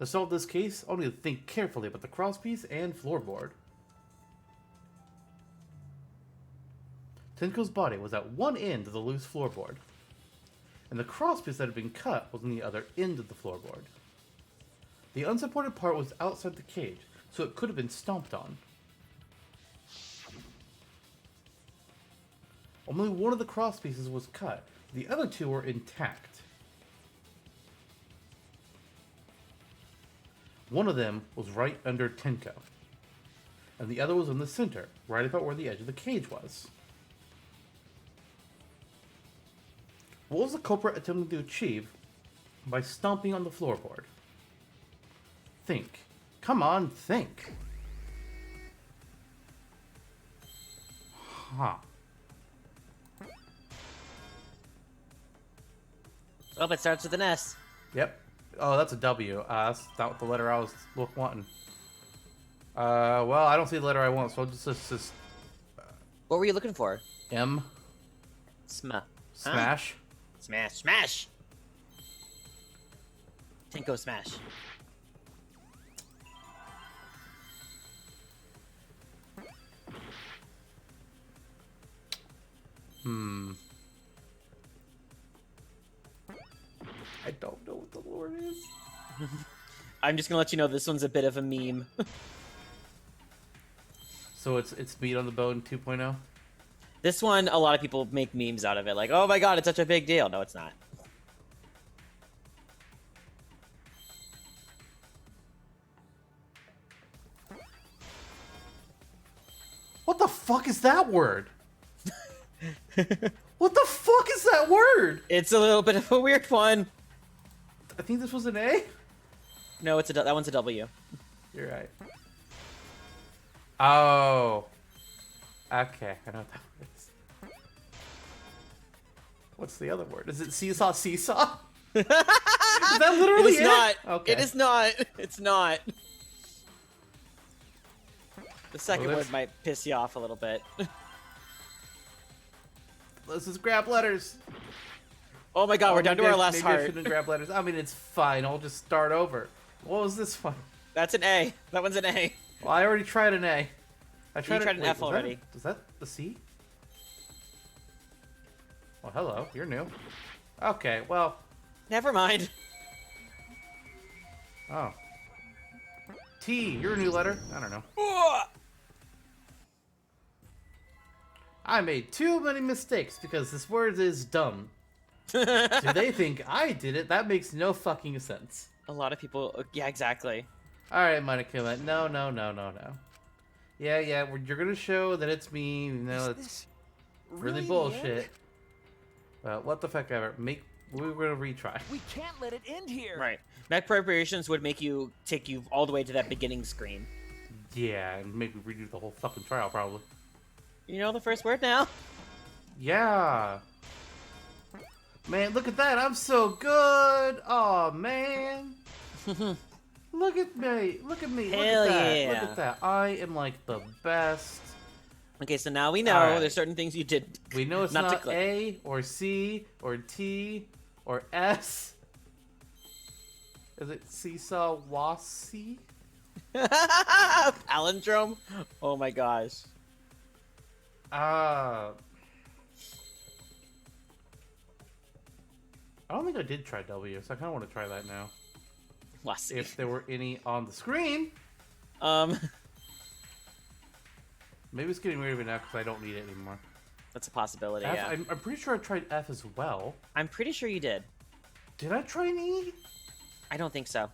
To solve this case, I'll need to think carefully about the crosspiece and floorboard. Tenko's body was at one end of the loose floorboard, and the crosspiece that had been cut was on the other end of the floorboard. The unsupported part was outside the cage, so it could have been stomped on. Only one of the crosspieces was cut. The other two were intact. One of them was right under Tenko, and the other was in the center, right about where the edge of the cage was. What was the culprit attempting to achieve by stomping on the floorboard? Think. Come on, think. Huh. Oh, it starts with an S. Yep. Oh, that's a W. That's not the letter I was wanting. Well, I don't see the letter I want, so I'll just What were you looking for? M. Smash. Smash. Smash. Smash. Tenko smash. I don't know what the lore is. I'm just gonna let you know this one's a bit of a meme. So it's meat on the bone 2.0? This one, a lot of people make memes out of it. Like, oh my god, it's such a big deal. No, it's not. What the fuck is that word? What the fuck is that word? It's a little bit of a weird one. I think this was an A? No, it's that one's a W. You're right. Oh. Okay, I know what that word is. What's the other word? Is it seesaw? Is that literally It is not. Okay. It is not. It's not. The second Well, word might piss you off a little bit. Let's just grab letters. Oh my god, we're down to our last maybe heart. I shouldn't grab letters. I mean, it's fine. I'll just start over. What was this one? That's an A. That one's an A. Well, I already tried an A. I tried tried an F was already. Is that the C? Well, hello. You're new. Okay, well. Never mind. Oh. T. You're a new letter? I don't know. I made too many mistakes because this word is dumb. Do they think I did it? That makes no fucking sense. A lot of people, yeah, exactly. Alright, Monokuma. No. Yeah, you're gonna show that it's me. It's really bullshit. What the fuck ever. We're gonna retry. We can't let it end here. Right. Mech preparations would take you all the way to that beginning screen. Yeah, and make me redo the whole fucking trial, probably. You know the first word now? Yeah. Man, look at that. I'm so good. Oh man. Look at me. Look at me. Hell look at that. yeah. Look at that. I am like the best. Okay, so now we know All right. there's certain things you did. We know it's not to not click. A or C or T or S. Is it seesaw wassy? Palindrome? Oh my gosh. I don't think I did try W, so I kind of want to try that now. Wassy. If there were any on the screen. Maybe it's getting rid of it now because I don't need it anymore. That's a possibility, F, yeah. I'm pretty sure I tried F as well. I'm pretty sure you did. Did I try an E? I don't think so.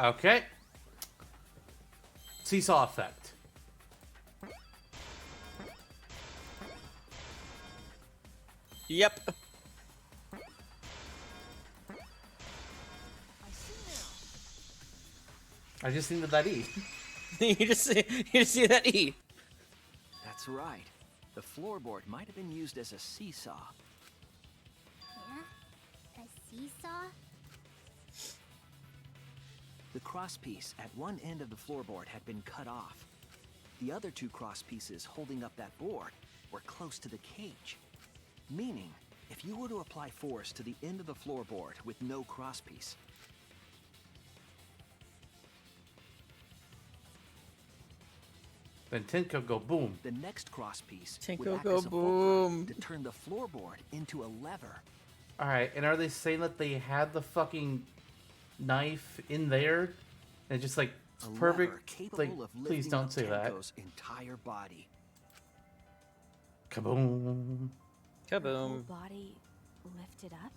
Okay. Seesaw effect. Yep. I just needed that E. you just see that E. That's right. The floorboard might have been used as a seesaw. Yeah? A seesaw? The crosspiece at one end of the floorboard had been cut off. The other two crosspieces holding up that board were close to the cage. Meaning, if you were to apply force to the end of the floorboard with no crosspiece, Then Tenko go boom. the next crosspiece Tenko would act go as a fulcrum boom. to turn the floorboard into a lever. Alright, and are they saying that they had the fucking knife in there? And just like, it's A perfect? lever capable Like, of please lifting don't up say that. Tenko's entire body. Kaboom. Whole Kaboom. body lifted up?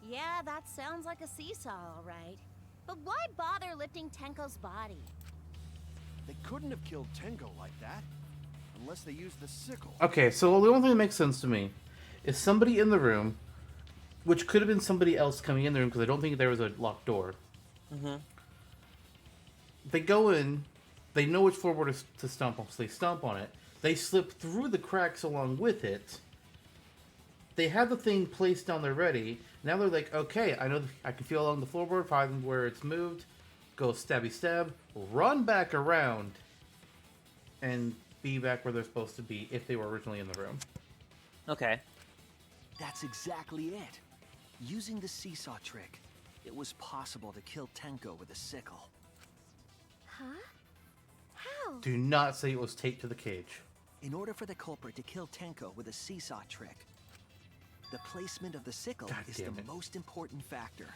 Yeah, that sounds like a seesaw, all right. But why bother lifting Tenko's body? They couldn't have killed Tenko like that. Unless they used the sickle. Okay, so the only thing that makes sense to me is somebody in the room, which could have been somebody else coming in the room because I don't think there was a locked door. Mm-hmm. They go in, they know which floorboard to stomp on, so they stomp on it. They slip through the cracks along with it. They have the thing placed down there ready. Now they're like, okay, I know I can feel along the floorboard, find where it's moved. Go stabby stab, run back around, and be back where they're supposed to be if they were originally in the room. Okay. That's exactly it. Using the seesaw trick, it was possible to kill Tenko with a sickle. Huh? How? Do not say it was taped to the cage. In order for the culprit to kill Tenko with a seesaw trick, the placement of the sickle God is the damn it. most important factor.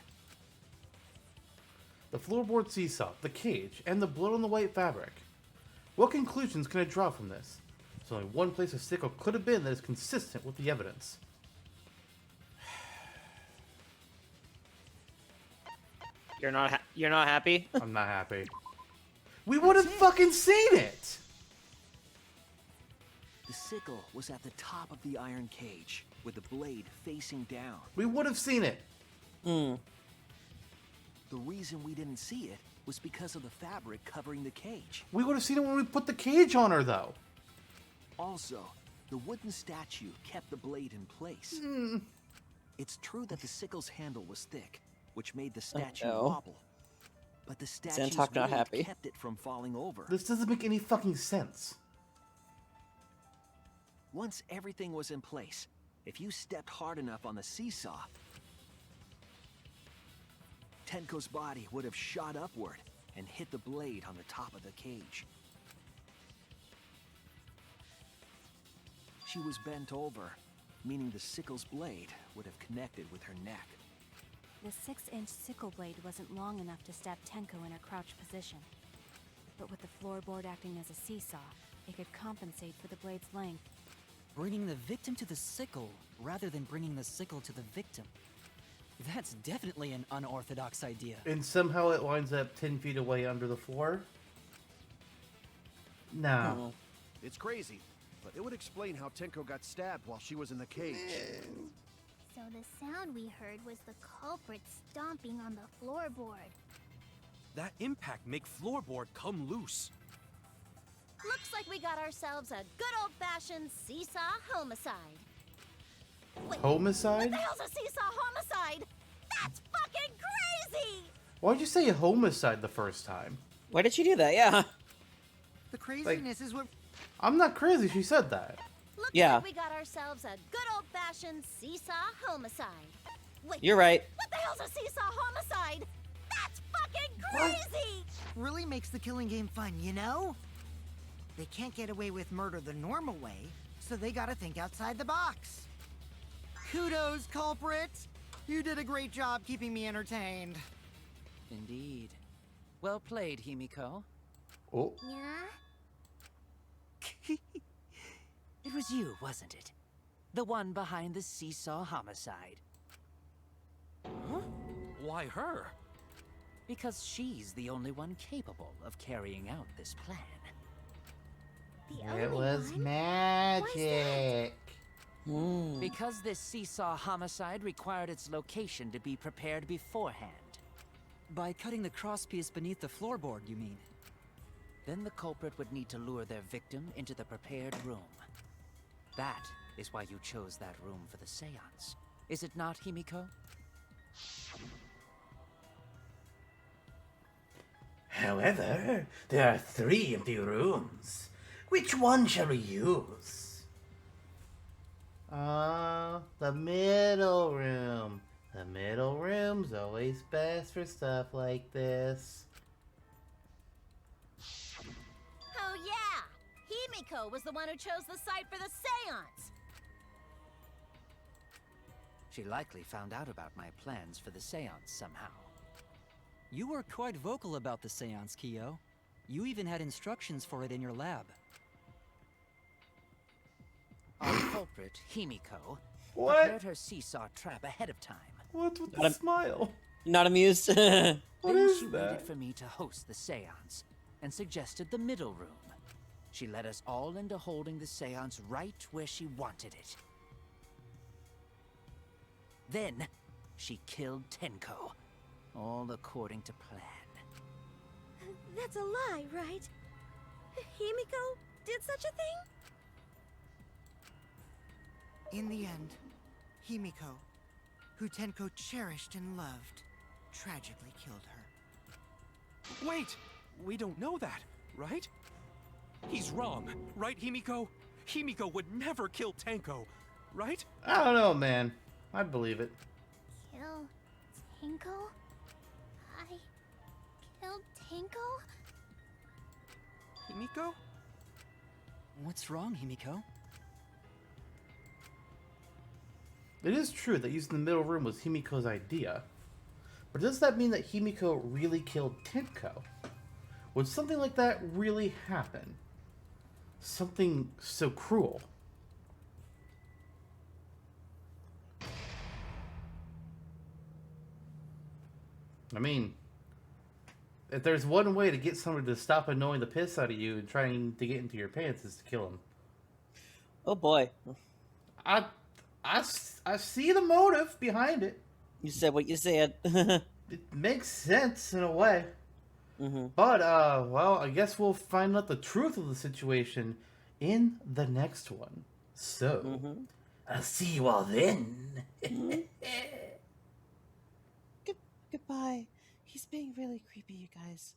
The floorboard seesaw, the cage, and the blood on the white fabric. What conclusions can I draw from this? There's only one place a sickle could have been that is consistent with the evidence. You're not happy? I'm not happy. We would have fucking seen it! The sickle was at the top of the iron cage, with the blade facing down. We would have seen it. The reason we didn't see it was because of the fabric covering the cage. We would have seen it when we put the cage on her, though. Also, the wooden statue kept the blade in place. It's true that the sickle's handle was thick, which made the statue no. wobble. But the statue's Zantok not weight happy. kept it from falling over. This doesn't make any fucking sense. Once everything was in place, if you stepped hard enough on the seesaw, Tenko's body would have shot upward and hit the blade on the top of the cage. She was bent over, meaning the sickle's blade would have connected with her neck. The 6-inch sickle blade wasn't long enough to stab Tenko in her crouched position. But with the floorboard acting as a seesaw, It could compensate for the blade's length. Bringing the victim to the sickle, rather than bringing the sickle to the victim. That's definitely an unorthodox idea. And somehow it winds up 10 feet away under the floor? No. It's crazy, but it would explain how Tenko got stabbed while she was in the cage. So the sound we heard was the culprit stomping on the floorboard. That impact make floorboard come loose. Looks like we got ourselves a good old-fashioned seesaw homicide. Wait, Homicide? what the hell's a seesaw homicide? That's fucking crazy! Why'd you say homicide the first time? Why did she do that? Yeah. The craziness is what... I'm not crazy, she said that. Looks Yeah. like we got ourselves a good old-fashioned seesaw homicide. Wait, You're right. what the hell's a seesaw homicide? That's fucking crazy! really makes the killing game fun, you know? They can't get away with murder the normal way, so they gotta think outside the box. Kudos, culprit! You did a great job keeping me entertained. Indeed. Well played, Himiko. Oh. Yeah? It was you, wasn't it? The one behind the seesaw homicide. Huh? Why her? Because she's the only one capable of carrying out this plan. It was magic. Because this seesaw homicide required its location to be prepared beforehand. By cutting the crosspiece beneath the floorboard, you mean? Then the culprit would need to lure their victim into the prepared room. That is why you chose that room for the seance. Is it not, Himiko? However, there are 3 empty rooms. Which one shall we use? The middle room. The middle room's always best for stuff like this. Oh yeah! Himiko was the one who chose the site for the seance! She likely found out about my plans for the seance somehow. You were quite vocal about the seance, Kyo. You even had instructions for it in your lab. Our culprit, Himiko, What? prepared her seesaw trap ahead of time. What's with the smile? Not amused. Then is she that? waited for me to host the seance and suggested the middle room. She led us all into holding the seance right where she wanted it. Then, she killed Tenko, all according to plan. That's a lie, right? Himiko did such a thing? In the end, Himiko, who Tenko cherished and loved, tragically killed her. Wait! We don't know that, right? He's wrong, right, Himiko? Himiko would never kill Tenko, right? I don't know, man. I'd believe it. Kill Tenko? I killed Tenko? Himiko? What's wrong, Himiko? It is true that using the middle room was Himiko's idea. But does that mean that Himiko really killed Tenko? Would something like that really happen? Something so cruel? I mean, if there's one way to get somebody to stop annoying the piss out of you and trying to get into your pants is to kill him. Oh boy. I see the motive behind it. You said what you said. It makes sense in a way. Mm-hmm. But, well, I guess we'll find out the truth of the situation in the next one. So, I'll see you all then. Goodbye. He's being really creepy, you guys.